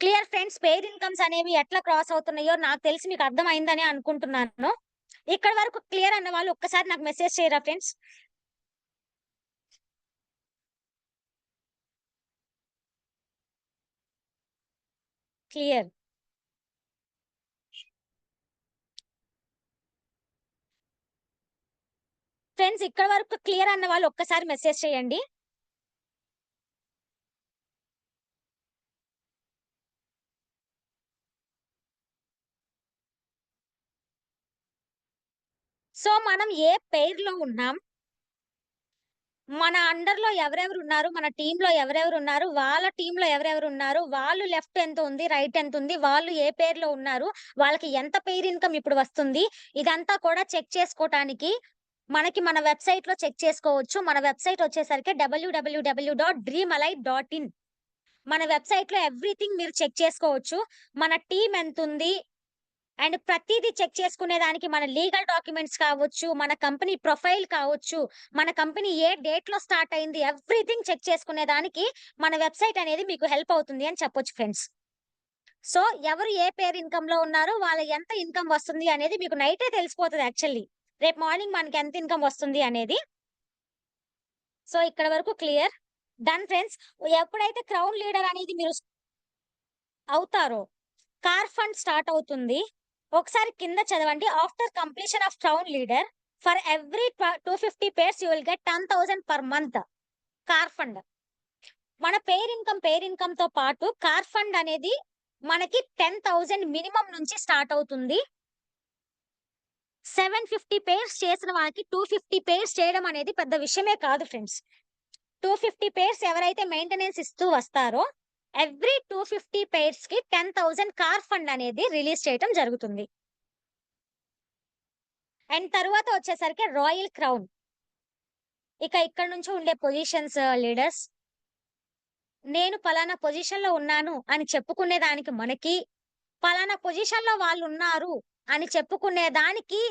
Clear friends. పెయిడ్ ఇన్‌కమ్స్ అనేవి ఎట్లా క్రాస్ అవుతున్నాయో నాకు తెలిసి మీకు అర్థమైందని అనుకుంటున్నాను. ఇక్కడి వరకు క్లియర్ అన్న వాళ్ళు ఒక్కసారి నాకు మెసేజ్ చేయరా ఫ్రెండ్స్? క్లియర్. ఫ్రెండ్స్ ఇక్కడి వరకు క్లియర్ అన్న వాళ్ళు ఒక్కసారి మెసేజ్ చేయండి. సో, మనం ఏ పెయిర్‌లో ఉన్నాం, మన అండర్‌లో ఎవరెవరున్నారు, మన టీమ్‌లో ఎవరెవరున్నారు, వాళ్ళ టీమ్‌లో ఎవరెవరున్నారు, వాళ్ళు లెఫ్ట్ ఎంతుంది, రైట్ ఎంతుంది, వాళ్ళు ఏ పెయిర్‌లో ఉన్నారు, వాళ్ళకి ఎంత పెయిర్ ఇన్‌కమ్ ఇప్పుడు వస్తుంది, ఇదంతా కూడా చెక్ చేసుకోటానికి మనకి మన వెబ్‌సైట్‌లో చెక్ చేసుకోవచ్చు. మన వెబ్‌సైట్ వచ్చేసరికి www.dreamalight.in. మన వెబ్‌సైట్‌లో ఎవ్రీథింగ్ మీరు చెక్ చేసుకోవచ్చు. మన టీమ్ ఎంతుంది, అండ్ ప్రతీదీ చెక్ చేసుకునేదానికి మన లీగల్ డాక్యుమెంట్స్ కావచ్చు, మన కంపెనీ ప్రొఫైల్ కావచ్చు, మన కంపెనీ ఏ డేట్‌లో స్టార్ట్ అయింది, ఎవ్రీథింగ్ చెక్ చేసుకునేదానికి మన వెబ్‌సైట్ అనేది మీకు హెల్ప్ అవుతుంది అని చెప్పొచ్చు ఫ్రెండ్స్. సో, ఎవరు ఏ పేర్ ఇన్‌కమ్‌లో ఉన్నారో, వాళ్ళ ఎంత ఇన్‌కమ్ వస్తుంది అనేది మీకు నైటే తెలిసిపోతది యాక్చువల్లీ. రేపు మార్నింగ్ మనకి ఎంత ఇన్‌కమ్ వస్తుంది అనేది. సో, ఇక్కడ వరకు క్లియర్. Done friends. ఎప్పుడైతే క్రౌన్ లీడర్ అనేది మీరు అవుతారో, కార్ ఫండ్ స్టార్ట్ అవుతుంది. ఒకసారి కింద చదవండి. After completion of crown leader for every 250 pairs you will get 10,000 per month car fund. మన పేర్ ఇన్‌కమ్‌తో పాటు కార్ ఫండ్ అనేది మనకి 10,000 మినిమమ్ నుంచి స్టార్ట్ అవుతుంది. 750 పేర్స్ చేసిన వాళ్ళకి 250 పేర్స్ చేయడం అనేది పెద్ద విషయమే కాదు ఫ్రెండ్స్. 250 పెయిర్స్ ఎవరైతే మెయింటెనెన్స్ ఇస్తూ వస్తారో, ఎవ్రీ 250 పెయిర్స్‌కి 10,000 కార్ ఫండ్ అనేది రిలీజ్ చేయటం జరుగుతుంది. అండ్ తరువాత వచ్చేసరికి రాయల్ క్రౌన్. ఇక ఇక్కడ నుంచి ఉండే పొజిషన్స్ లీడర్స్, నేను పలానా పొజిషన్‌లో ఉన్నాను అని చెప్పుకునే దానికి మనకి, పలానా పొజిషన్‌లో వాళ్ళున్నారు అని చెప్పుకునే దానికి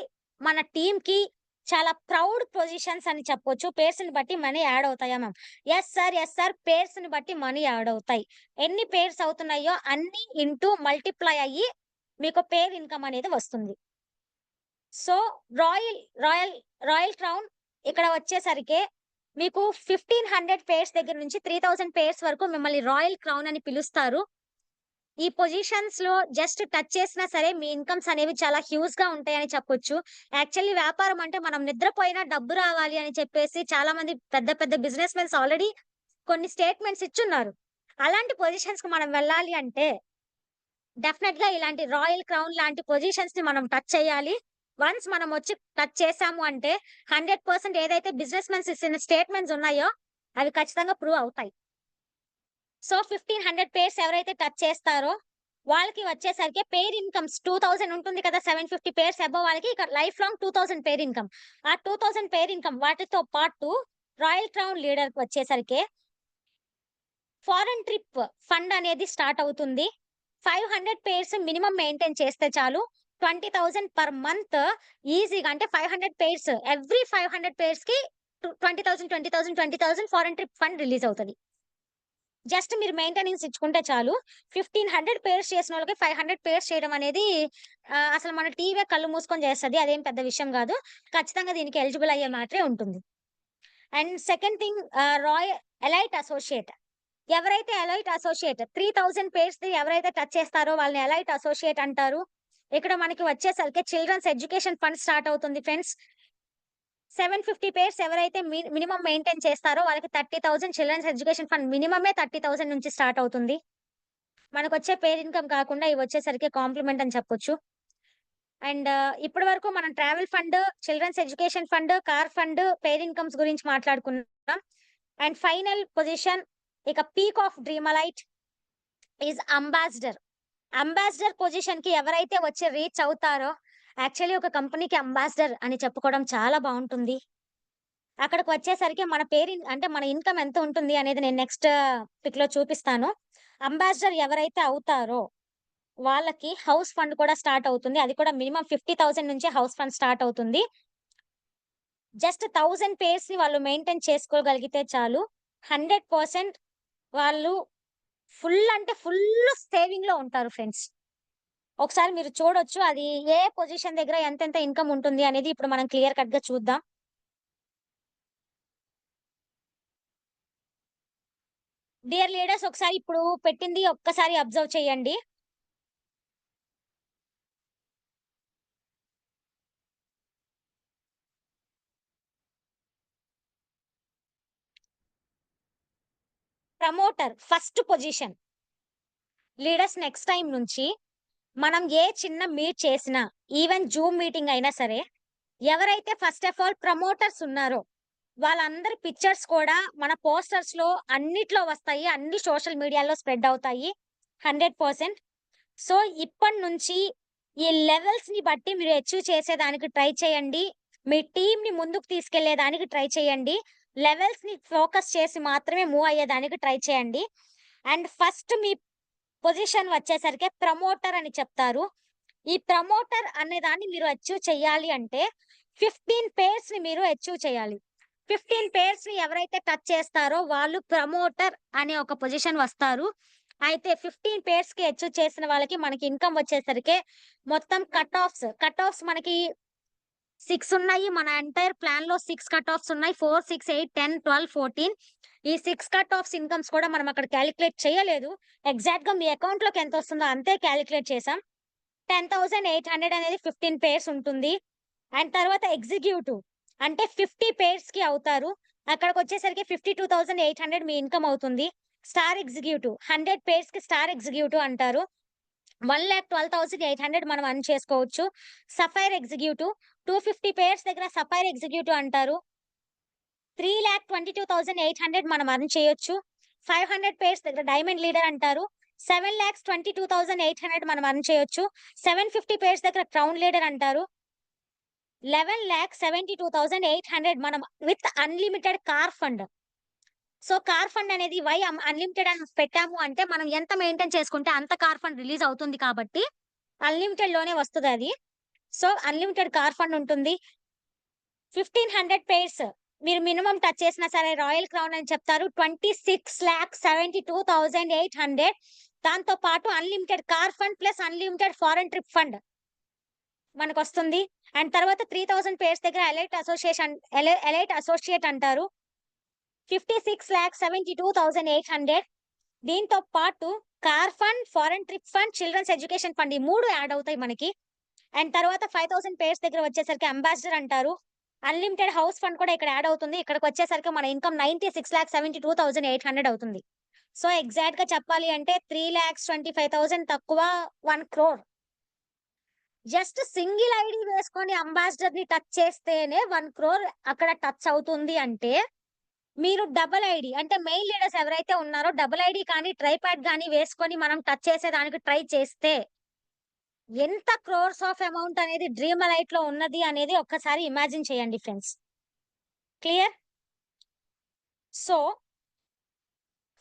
మన టీమ్‌కి చాలా ప్రౌడ్ పొజిషన్స్ అని చెప్పొచ్చు. పేర్స్‌ని బట్టి మనీ యాడ్ అవుతాయా ma'am? Yes sir. Yes sir. పేర్స్‌ని బట్టి మనీ యాడ్ అవుతాయి. ఎన్ని పేర్స్ అవుతున్నాయో అన్ని ఇంటూ మల్టిప్లై అయ్యి మీకు పేర్ ఇన్‌కమ్ అనేది వస్తుంది. So, royal royal royal crown ఇక్కడ వచ్చేసరికి మీకు 1500 పేర్స్ దగ్గర నుంచి 3000 పేర్స్ వరకు మిమ్మల్ని రాయల్ క్రౌన్ అని పిలుస్తారు. ఈ పొజిషన్స్‌లో జస్ట్ టచ్ చేసినా సరే మీ ఇన్‌కమ్స్ అనేవి చాలా హ్యూజ్‌గా ఉంటాయని చెప్పొచ్చు. యాక్చువల్లీ వ్యాపారం అంటే మనం నిద్రపోయినా డబ్బు రావాలి అని చెప్పేసి చాలా మంది పెద్ద పెద్ద బిజినెస్ మెన్స్ ఆల్రెడీ కొన్ని స్టేట్మెంట్స్ ఇచ్చున్నారు. అలాంటి పొజిషన్స్‌కి మనం వెళ్ళాలి అంటే డెఫినెట్‌గా ఇలాంటి రాయల్ క్రౌన్ లాంటి పొజిషన్స్‌ని మనం టచ్ చేయాలి. వన్స్ మనం వచ్చి టచ్ చేసాము అంటే 100% ఏదైతే బిజినెస్ మెన్స్ ఇచ్చిన స్టేట్మెంట్స్ ఉన్నాయో అవి ఖచ్చితంగా ప్రూవ్ అవుతాయి. సో, 1500 పేర్స్ ఎవరైతే టచ్ చేస్తారో వాళ్ళకి వచ్చేసరికి పెయిర్ ఇన్‌కమ్స్ 2000 ఉంటుంది కదా! 750 పేర్స్ అబోవ్ వాళ్ళకి ఇక లైఫ్ లాంగ్ 2000 పెయిర్ ఇన్‌కమ్. ఆ 2000 పెయిర్ ఇన్‌కమ్ వాటితో పాటు రాయల్ క్రౌన్ లీడర్‌కి వచ్చేసరికి ఫారెన్ ట్రిప్ ఫండ్ అనేది స్టార్ట్ అవుతుంది. 500 పెయిర్స్ మినిమమ్ మెయింటైన్ చేస్తే చాలు. 20,000 పర్ మంత్ ఈజీగా అంటే 500 pairs every 500 పెయిర్స్‌కి 20,000, 20,000, 20,000 foreign trip fund release అవుతది. జస్ట్ మీరు మెయింటెనెన్స్ ఇచ్చుకుంటే చాలు. 1500 పేర్స్ చేసినోళ్ళకి 500 పేర్స్ చేయడం అనేది అసలు మన టీవే కళ్ళు మూసుకొని చేస్తది. అదేం పెద్ద విషయం గాదు. ఖచ్చితంగా దీనికి ఎలిజిబుల్ అయ్యే మ్యాటరే ఉంటుంది. And second thing elite associate. ఎవరైతే ఎలైట్ అసోసియేట్ 3000 పేర్స్‌ది ఎవరైతే టచ్ చేస్తారో వాళ్ళని ఎలైట్ అసోసియేట్ అంటారు. ఇక్కడ మనకి వచ్చేసరికి చిల్డ్రన్స్ ఎడ్యుకేషన్ ఫండ్ స్టార్ట్ అవుతుంది ఫ్రెండ్స్. 750 పేర్స్ ఎవరైతే మినిమమ్ మెయింటైన్ చేస్తారో వాళ్ళకి 30,000 చిల్డ్రన్స్ ఎడ్యుకేషన్ ఫండ్ మినిమమే 30,000 నుంచి స్టార్ట్ అవుతుంది. మనకొచ్చే పేర్ ఇన్‌కమ్ కాకుండా ఇవొచ్చేసరికి కాంప్లిమెంట్ అని చెప్పొచ్చు. అండ్ ఇప్పటి వరకు మనం travel fund, children's education fund, car fund, pair incomes గురించి మాట్లాడుకున్నాం. అండ్ ఫైనల్ పొజిషన్ ఇక peak of Dreamlite is ambassador. Ambassador పొజిషన్‌కి ఎవరైతే వచ్చి రీచ్ అవుతారో యాక్చువల్లీ ఒక కంపెనీకి అంబాసిడర్ అని చెప్పుకోవడం చాలా బావుంటుంది. అక్కడికొచ్చేసరికి మన అంటే మన ఇన్‌కమ్ ఎంత ఉంటుంది అనేది నేను నెక్స్ట్ పిక్‌లో చూపిస్తాను. అంబాసిడర్ ఎవరైతే అవుతారో వాళ్ళకి హౌస్ ఫండ్ కూడా స్టార్ట్ అవుతుంది. అది కూడా మినిమమ్ 50,000 నుంచే హౌస్ ఫండ్ స్టార్ట్ అవుతుంది. జస్ట్ 1000 పేర్స్‌ని వాళ్ళు మెయింటైన్ చేసుకోగలిగితే చాలు. 100% వాళ్ళు ఫుల్ అంటే ఫుల్ సేవింగ్‌లో ఉంటారు ఫ్రెండ్స్. ఒకసారి మీరు చూడొచ్చు. అది ఏ పొజిషన్ దగ్గర ఎంతెంత ఇన్‌కమ్ ఉంటుంది అనేది ఇప్పుడు మనం క్లియర్ కట్‌గా చూద్దాం. డియర్ లీడర్స్ ఒకసారి ఇప్పుడు పెట్టింది ఒక్కసారి అబ్జర్వ్ చేయండి. Promoter first position. Leaders next time నుంచి మనం ఏ చిన్న మీట్ చేసినా, ఈవెన్ జూమ్ మీటింగ్ అయినా సరే, ఎవరైతే ఫస్ట్ ఆఫ్ ఆల్ ప్రమోటర్స్ ఉన్నారో, వాళ్ళందరి పిక్చర్స్ కూడా మన పోస్టర్స్‌లో అన్నిట్లో వస్తాయి. అన్ని సోషల్ మీడియాలో స్ప్రెడ్ అవుతాయి. 100%. సో, ఇప్పటినుంచి ఈ లెవెల్స్‌ని బట్టి మీరు అచీవ్ చేసేదానికి ట్రై చేయండి. మీ టీమ్‌ని ముందుకు తీసుకెళ్ళేదానికి ట్రై చేయండి. లెవెల్స్‌ని ఫోకస్ చేసి మాత్రమే మూవ్ అయ్యేదానికి ట్రై చేయండి. అండ్ ఫస్ట్ మీ పొజిషన్ వచ్చేసరికి ప్రమోటర్ అని చెప్తారు. ఈ ప్రమోటర్ అనే దాన్ని మీరు అచీవ్ చేయాలి అంటే 15 పేర్స్‌ని మీరు అచీవ్ చేయాలి. 15 పేర్స్‌ని ఎవరైతే టచ్ చేస్తారో వాళ్ళు ప్రమోటర్ అనే ఒక పొజిషన్ వస్తారు. అయితే 15 పేర్స్‌కి అచీవ్ చేసిన వాళ్ళకి మనకి ఇన్‌కమ్ వచ్చేసరికి మొత్తం కట్ ఆఫ్స్ మనకి 6 ఉన్నాయి. మన ఎంటైర్ ప్లాన్‌లో 6 కట్ ఆఫ్స్ ఉన్నాయి. 4, 6, 8, 10, 12, 14 ఈ 6 కట్ ఆఫ్స్ ఇన్‌కమ్స్ కూడా మనం అక్కడ కాలిక్యులేట్ చేయలేదు. ఎగ్జాక్ట్‌గా మీ అకౌంట్‌లోకి ఎంతొస్తుందో అంతే కాలిక్యులేట్ చేసాం. 10,800 అనేది 15 పేర్స్ ఉంటుంది. అండ్ తర్వాత ఎగ్జిక్యూటివ్ అంటే 50 పేర్స్‌కి అవుతారు. అక్కడికొచ్చేసరికి 52,800 మీ ఇన్‌కమ్ అవుతుంది. స్టార్ ఎగ్జిక్యూటివ్ 100 పేర్స్‌కి స్టార్ ఎగ్జిక్యూటివ్ అంటారు. 1,12,800 మనం ఎర్న్ చేసుకోవచ్చు. సఫైర్ ఎగ్జిక్యూటివ్ 250 పేర్స్ దగ్గర సఫైర్ ఎగ్జిక్యూటివ్ అంటారు. 3,22,800 మనం ఎర్న్ చేయొచ్చు. 500 పేర్స్ దగ్గర డైమండ్ లీడర్ అంటారు. 7,22,800 మనం ఎర్న్ చేయొచ్చు. 750 పేర్స్ దగ్గర క్రౌన్ లీడర్ అంటారు. 11,72,800 మనం with unlimited car fund. So, car fund అనేది వై అన్‌లిమిటెడ్ అని పెట్టాము అంటే, మనం ఎంత మెయింటైన్ చేసుకుంటే అంత కార్ ఫండ్ రిలీజ్ అవుతుంది కాబట్టి, అన్‌లిమిటెడ్‌లోనే వస్తదది. సో, అన్‌లిమిటెడ్ కార్ ఫండ్ ఉంటుంది. 1,500 పెయిర్స్ మీరు మినిమమ్ టచ్ చేసినా సరే రాయల్ క్రౌన్ అని చెప్తారు. 26,72,800 దాంతో పాటు unlimited car fund plus unlimited foreign trip fund మనకొస్తుంది. అండ్ తర్వాత 3,000 పెయిర్స్ దగ్గర ఎలైట్ అసోసియేట్ అంటారు. 56,72,800 దీంతో పాటు car fund, foreign trip fund, children's education fund ఈ 3 యాడ్ అవుతాయి మనకి. అండ్ తర్వాత 5,000 పేర్స్ దగ్గర వచ్చేసరికి అంబాసిడర్ అంటారు. అన్‌లిమిటెడ్ హౌస్ ఫండ్ కూడా ఇక్కడ యాడ్ అవుతుంది. ఇక్కడికొచ్చేసరికి మన ఇన్‌కమ్ 96,72,800 అవుతుంది. సో, ఎగ్జాక్ట్‌గా చెప్పాలి అంటే 3,25,000 తక్కువ 1,00,00,000. జస్ట్ సింగిల్ ఐడీ వేసుకొని అంబాసిడర్‌ని టచ్ చేస్తేనే 1,00,00,000 అక్కడ టచ్ అవుతుంది అంటే, మీరు డబుల్ ఐడీ అంటే మెయిల్ లీడర్స్ ఎవరైతే ఉన్నారో డబుల్ ఐడీ కానీ, ట్రైపాడ్ గాని వేసుకొని మనం టచ్ చేసేదానికి ట్రై చేస్తే, ఎంత క్రోర్స్ ఆఫ్ అమౌంట్ అనేది డ్రీమలైట్‌లో ఉన్నది అనేది ఒక్కసారి ఇమాజిన్ చేయండి friends. Clear? So,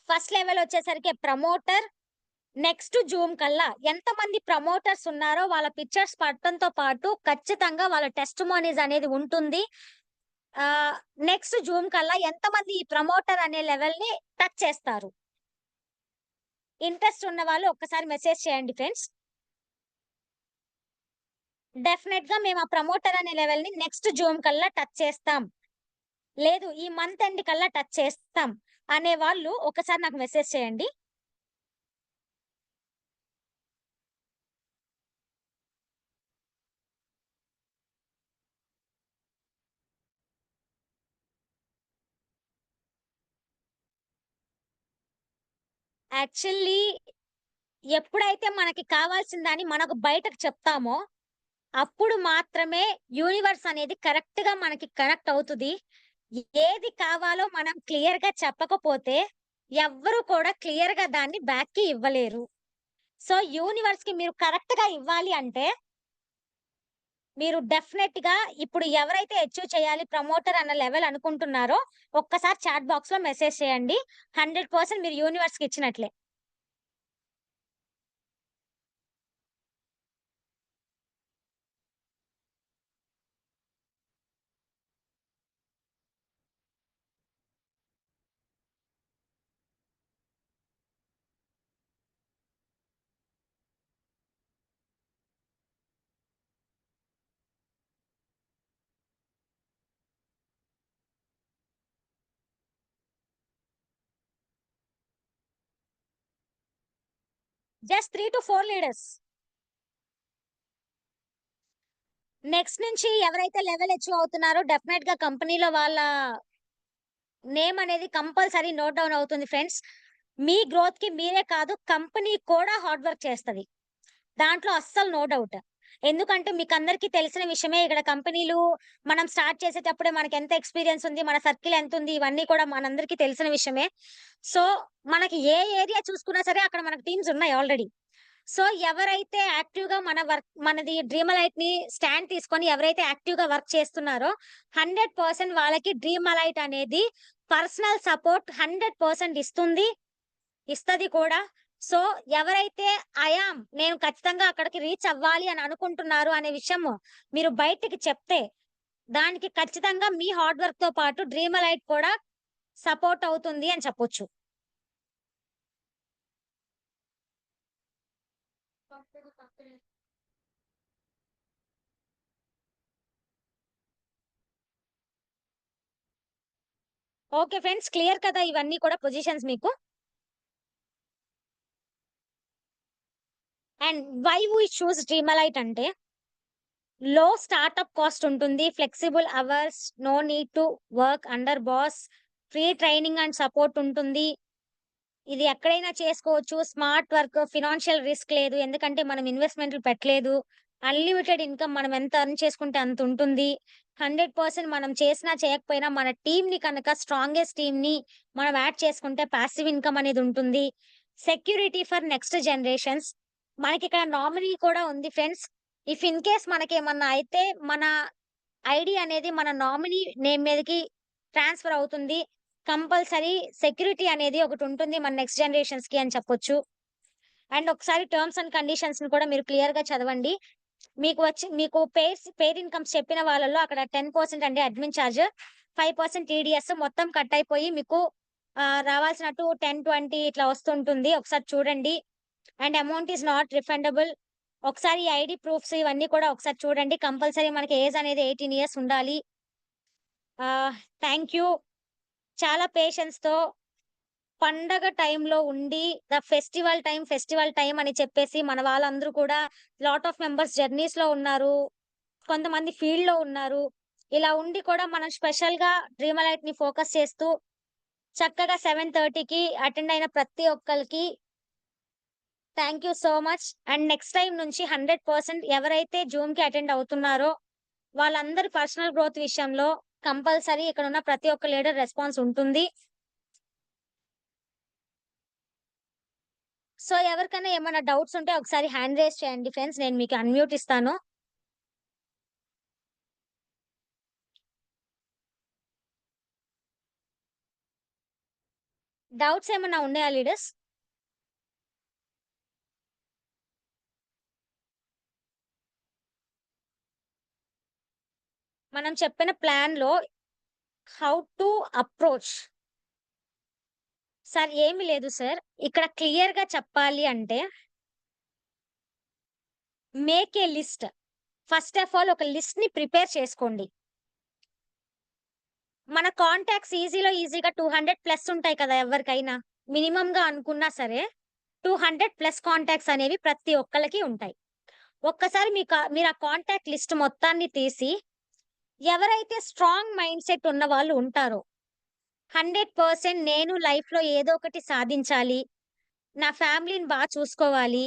first level వచ్చేసరికి ప్రమోటర్. నెక్స్ట్ జూమ్ కల్లా ఎంతమంది ప్రమోటర్స్ ఉన్నారో వాళ్ళ పిక్చర్స్ పడటంతో పాటు ఖచ్చితంగా వాళ్ళ టెస్టిమోనీస్ అనేది ఉంటుంది. ఆహ్, నెక్స్ట్ జూమ్ కల్లా ఎంతమంది ఈ ప్రమోటర్ అనే లెవెల్‌ని టచ్ చేస్తారు? ఇంట్రెస్ట్ ఉన్న వాళ్ళు ఒక్కసారి మెసేజ్ చేయండి ఫ్రెండ్స్. డెఫినెట్‌గా మేము ఆ ప్రమోటర్ అనే లెవెల్‌ని నెక్స్ట్ జూమ్ కల్లా టచ్ చేస్తాం. లేదు ఈ మంత్ ఎండ్ కల్లా టచ్ చేస్తాం అనే వాళ్ళు ఒకసారి నాకు మెసేజ్ చేయండి. యాక్చువల్లీ ఎప్పుడైతే మనకి కావాల్సిన దాన్ని మనకు బయటకు చెప్తామో, అప్పుడు మాత్రమే యూనివర్స్ అనేది కరెక్ట్‌గా మనకి కనెక్ట్ అవుతది. ఏది కావాలో మనం క్లియర్‌గా చెప్పకపోతే, ఎవ్వరు కూడా క్లియర్‌గా దాన్ని బ్యాక్‌కి ఇవ్వలేరు. సో, యూనివర్స్‌కి మీరు కరెక్ట్‌గా ఇవ్వాలి అంటే, మీరు డెఫినెట్‌గా ఇప్పుడు ఎవరైతే అచీవ్ చేయాలి ప్రమోటర్ అన్న లెవెల్ అనుకుంటున్నారో, ఒక్కసారి చాట్ బాక్స్‌లో మెసేజ్ చేయండి. 100% మీరు యూనివర్స్‌కి ఇచ్చినట్లే. Just 3-4 leaders. నెక్స్ట్ నుంచి ఎవరైతే లెవెల్ అచీవ్ అవుతున్నారో డెఫినెట్‌గా కంపెనీలో వాళ్ళ నేమ్ అనేది కంపల్సరీ నోట్ డౌన్ అవుతుంది ఫ్రెండ్స్. మీ గ్రోత్‌కి మీరే కాదు కంపెనీ కూడా హార్డ్ వర్క్ చేస్తది. దాంట్లో అస్సలు నో డౌట్. ఎందుకంటే మీకందరికీ తెలిసిన విషయమే ఇక్కడ కంపెనీలు మనం స్టార్ట్ చేసేటప్పుడే మనకెంత ఎక్స్‌పీరియన్స్ ఉంది, మన సర్కిల్ ఎంతుంది ఇవన్నీ కూడా మనందరికీ తెలిసిన విషయమే. సో, మనకి ఏ ఏరియా చూసుకున్నా సరే అక్కడ మనకు టీమ్స్ ఉన్నాయి ఆల్రెడీ. సో, ఎవరైతే యాక్టివ్‌గా మనది డ్రీమలైట్‌ని స్టాండ్ తీసుకొని ఎవరైతే యాక్టివ్‌గా వర్క్ చేస్తున్నారో 100% వాళ్ళకి డ్రీమలైట్ అనేది పర్సనల్ సపోర్ట్ 100% ఇస్తుంది. ఇస్తది కూడా. సో, ఎవరైతే నేను ఖచ్చితంగా అక్కడికి రీచ్ అవ్వాలి అని అనుకుంటున్నారు అనే విషయం మీరు బయటికి చెప్తే, దానికి ఖచ్చితంగా మీ హార్డ్ వర్క్‌తో పాటు డ్రీమలైట్ కూడా సపోర్ట్ అవుతుంది అని చెప్పొచ్చు. Okay friends. క్లియర్ కదా ఇవన్నీ కూడా పొజిషన్స్ మీకు? And why we choose Dreamlight అంటే లో స్టార్టప్ కాస్ట్ ఉంటుంది. Flexible hours, no need to work under boss, free training and support ఉంటుంది. ఇది ఎక్కడైనా చేసుకోవచ్చు. స్మార్ట్ వర్క్, ఫినాన్షియల్ రిస్క్ లేదు. ఎందుకంటే మనం ఇన్వెస్ట్‌మెంట్‌లు పెట్టలేదు. అన్‌లిమిటెడ్ ఇన్‌కమ్ మనం ఎంత ఎర్న్ చేసుకుంటే అంత ఉంటుంది. 100% మనం చేసినా, చేయకపోయినా మన టీమ్‌ని కనుక స్ట్రాంగెస్ట్ టీమ్‌ని మనం యాడ్ చేసుకుంటే పాసివ్ ఇన్‌కమ్ అనేదుంటుంది. Security for next generations. మనకిక్కడ నామినీ కూడా ఉంది ఫ్రెండ్స్. ఇఫ్ ఇన్ కేస్ మనకేమన్నా అయితే మన ఐడీ అనేది మన నామినీ నేమ్ మీదకి ట్రాన్స్‌ఫర్ అవుతుంది. కంపల్సరీ సెక్యూరిటీ అనేది ఒకటుంటుంది మన నెక్స్ట్ జనరేషన్స్‌కి అని చెప్పొచ్చు. అండ్ ఒకసారి టర్మ్స్ అండ్ కండిషన్స్‌ని కూడా మీరు క్లియర్‌గా చదవండి. మీకు పెయిడ్ ఇన్‌కమ్స్ చెప్పిన వాళ్ళలో అక్కడ 10% అండి అడ్మిన్ చార్జ్, 5% టీడీఎస్ మొత్తం కట్ అయిపోయి మీకు రావాల్సినట్టు 10, 20 ఇట్లా వస్తుంటుంది. ఒకసారి చూడండి. And amount is not refundable. ఒకసారి ఈ ఐడీ ప్రూఫ్స్ ఇవన్నీ కూడా ఒకసారి చూడండి. కంపల్సరీ మనకి ఏజ్ అనేది 18 ఇయర్స్ ఉండాలి. Thank you. చాలా పేషెన్స్‌తో పండగ టైంలో ఉండి, ఫెస్టివల్ టైమ్ అని చెప్పేసి మన వాళ్ళందరూ కూడా లాట్ ఆఫ్ మెంబర్స్ జర్నీస్‌లో ఉన్నారు. కొంతమంది ఫీల్డ్‌లో ఉన్నారు. ఇలా ఉండి కూడా మనం స్పెషల్‌గా డ్రీమలైట్‌ని ఫోకస్ చేస్తూ చక్కగా 7:30కి అటెండ్ అయిన ప్రతి ఒక్కళ్ళకి thank you so much. And next time నుంచి 100% ఎవరైతే జూమ్‌కి అటెండ్ అవుతున్నారో వాళ్ళందరి పర్సనల్ గ్రోత్ విషయంలో కంపల్సరీ ఇక్కడున్న ప్రతి ఒక్క లీడర్ రెస్పాన్స్ ఉంటుంది. సో, ఎవరికైనా ఏమన్నా డౌట్స్ ఉంటే ఒకసారి హ్యాండ్ రైజ్ చేయండి ఫ్రెండ్స్. నేను మీకు అన్‌మ్యూట్ ఇస్తాను. డౌట్స్ ఏమన్నా ఉన్నాయా లీడర్స్? మనం చెప్పిన ప్లాన్‌లో హౌ టు అప్రోచ్ సార్ ఏమి లేదు సార్. ఇక్కడ క్లియర్‌గా చెప్పాలి అంటే make a list. First of all ఒక లిస్ట్‌ని ప్రిపేర్ చేసుకోండి. మన కాంటాక్ట్స్ ఈజీగా 200 ప్లస్ ఉంటాయి కదా! ఎవరికైనా. మినిమమ్‌గా అనుకున్నా సరే 200 ప్లస్ కాంటాక్ట్స్ అనేవి ప్రతి ఒక్కళ్ళకి ఉంటాయి. ఒక్కసారి మీరు ఆ కాంటాక్ట్ లిస్ట్ మొత్తాన్ని తీసి ఎవరైతే స్ట్రాంగ్ మైండ్‌సెట్ ఉన్నవాళ్ళు ఉంటారో, 100% నేను లైఫ్‌లో ఏదో ఒకటి సాధించాలి, నా ఫ్యామిలీని చూసుకోవాలి,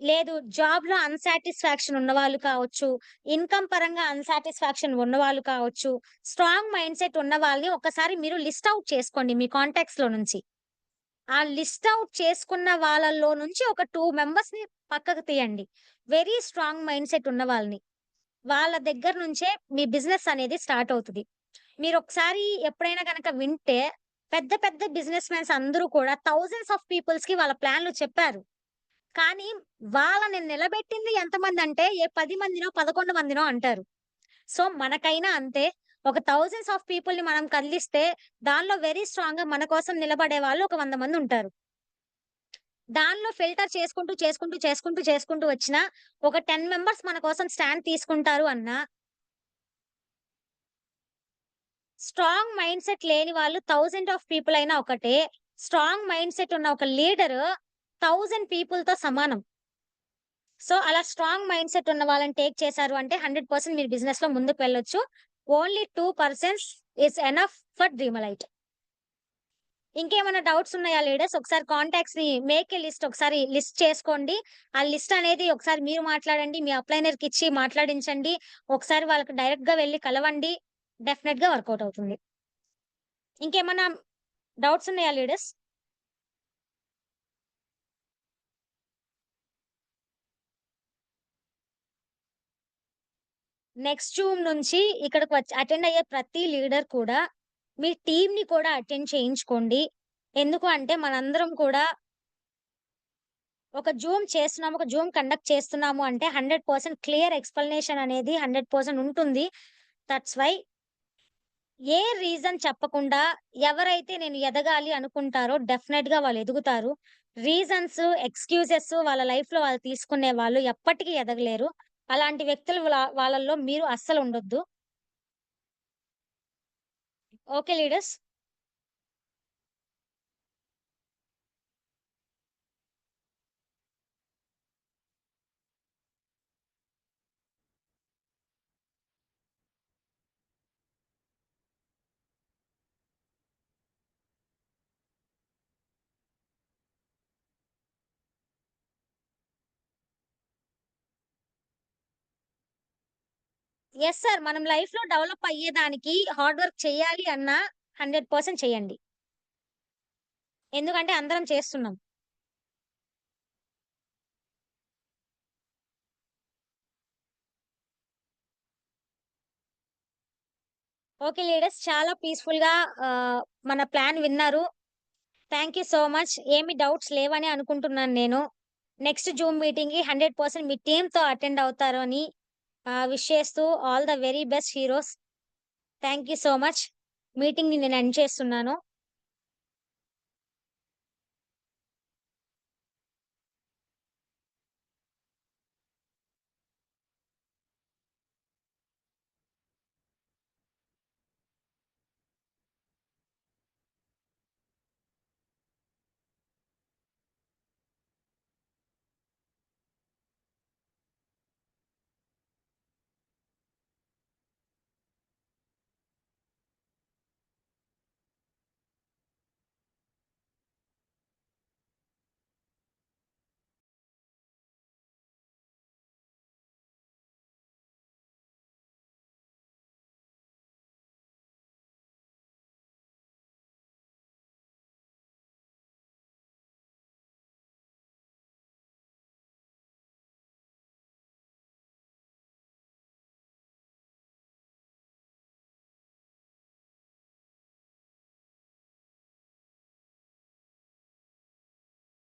లేదు జాబ్‌లో అన్‌సాటిస్ఫాక్షన్ ఉన్నవాళ్ళు కావచ్చు, ఇన్‌కమ్ పరంగా అన్‌సాటిస్ఫాక్షన్ ఉన్నవాళ్ళు కావచ్చు, స్ట్రాంగ్ మైండ్‌సెట్ ఉన్న వాళ్ళని ఒక్కసారి మీరు లిస్ట్ ఔట్ చేసుకోండి మీ కాంటాక్ట్స్‌లో నుంచి. ఆ లిస్ట్ ఔట్ చేసుకున్న వాళ్ళలో నుంచి ఒక 2 మెంబర్స్‌ని పక్కకు తీయండి. వెరీ స్ట్రాంగ్ మైండ్‌సెట్ ఉన్న వాళ్ళని. వాళ్ళ దగ్గర నుంచే మీ బిజినెస్ అనేది స్టార్ట్ అవుతది. మీరొకసారి ఎప్పుడైనా గనక వింటే పెద్ద పెద్ద బిజినెస్ మాన్స్ అందరూ కూడా థౌసండ్స్ ఆఫ్ పీపుల్స్‌కి వాళ్ళ ప్లాన్‌లు చెప్పారు. కానీ వాళ్ళని నిలబెట్టింది ఎంతమందంటే ఏ 10 మందినో, 11 మందినో అంటారు. సో, మనకైనా అంతే. ఒక థౌసండ్స్ ఆఫ్ పీపుల్‌ని మనం కదిలిస్తే దానిలో వెరీ స్ట్రాంగ్‌గా మన కోసం నిలబడే వాళ్ళు ఒక 100 మందుంటారు. దానిలో ఫిల్టర్ చేసుకుంటూ వచ్చినా ఒక 10 మెంబర్స్ మన కోసం స్టాండ్ తీసుకుంటారు అన్నా స్ట్రాంగ్ మైండ్‌సెట్ లేని వాళ్ళు 1000 ఆఫ్ పీపుల్ అయినా ఒకటే. స్ట్రాంగ్ మైండ్‌సెట్ ఉన్న ఒక లీడరు 1000 పీపుల్‌తో సమానం. సో, అలా స్ట్రాంగ్ మైండ్‌సెట్ ఉన్న వాళ్ళని టేక్ చేశారు అంటే 100% మీరు బిజినెస్‌లో ముందుకు వెళ్ళొచ్చు. Only 2 persons is enough for Dreamlite. ఇంకేమైనా డౌట్స్ ఉన్నాయా లీడర్స్? ఒకసారి కాంటాక్ట్స్‌ని మేక్ ఏ లిస్ట్ ఒకసారి లిస్ట్ చేసుకోండి. ఆ లిస్ట్ అనేది ఒకసారి మీరు మాట్లాడండి. మీ అప్లైనర్‌కిచ్చి మాట్లాడించండి. ఒకసారి వాళ్ళకి డైరెక్ట్‌గా వెళ్లి కలవండి. డెఫినెట్‌గా వర్కౌట్ అవుతుంది. ఇంకేమన్నా డౌట్స్ ఉన్నాయా లీడర్స్? నెక్స్ట్ జూమ్ నుంచి ఇక్కడికి వచ్చి అటెండ్ అయ్యే ప్రతి లీడర్ కూడా మీ టీమ్‌ని కూడా అటెండ్ చేయించుకోండి. ఎందుకు అంటే మనందరం కూడా ఒక జూమ్ కండక్ట్ చేస్తున్నాము అంటే 100% క్లియర్ ఎక్స్‌ప్లనేషన్ అనేది 100% ఉంటుంది. దట్స్ వై ఏ రీజన్ చెప్పకుండా ఎవరైతే నేను ఎదగాలి అనుకుంటారో డెఫినెట్‌గా వాళ్ళు ఎదుగుతారు. రీజన్స్, ఎక్స్‌క్యూజెస్ వాళ్ళ లైఫ్‌లో వాళ్ళు తీసుకునే వాళ్ళు ఎప్పటికీ ఎదగలేరు. అలాంటి వ్యక్తులు వాళ్ళలో మీరు అస్సలు ఉండొద్దు. Okay leaders. Yes sir. మనం లైఫ్‌లో డెవలప్ అయ్యేదానికి హార్డ్ వర్క్ చేయాలి అన్నా 100% చేయండి. ఎందుకంటే అందరం చేస్తున్నాం. ఓకే లీడర్స్ చాలా పీస్‌ఫుల్‌గా మన ప్లాన్ విన్నారు. Thank you so much. ఏమి డౌట్స్ లేవని అనుకుంటున్నాను నేను. నెక్స్ట్ జూమ్ మీటింగ్‌కి 100% మీ టీమ్‌తో అటెండ్ అవుతారని విష్ చేస్తూ all the very best heroes. Thank you so much. మీటింగ్‌ని నేను ఎండ్ చేస్తున్నాను.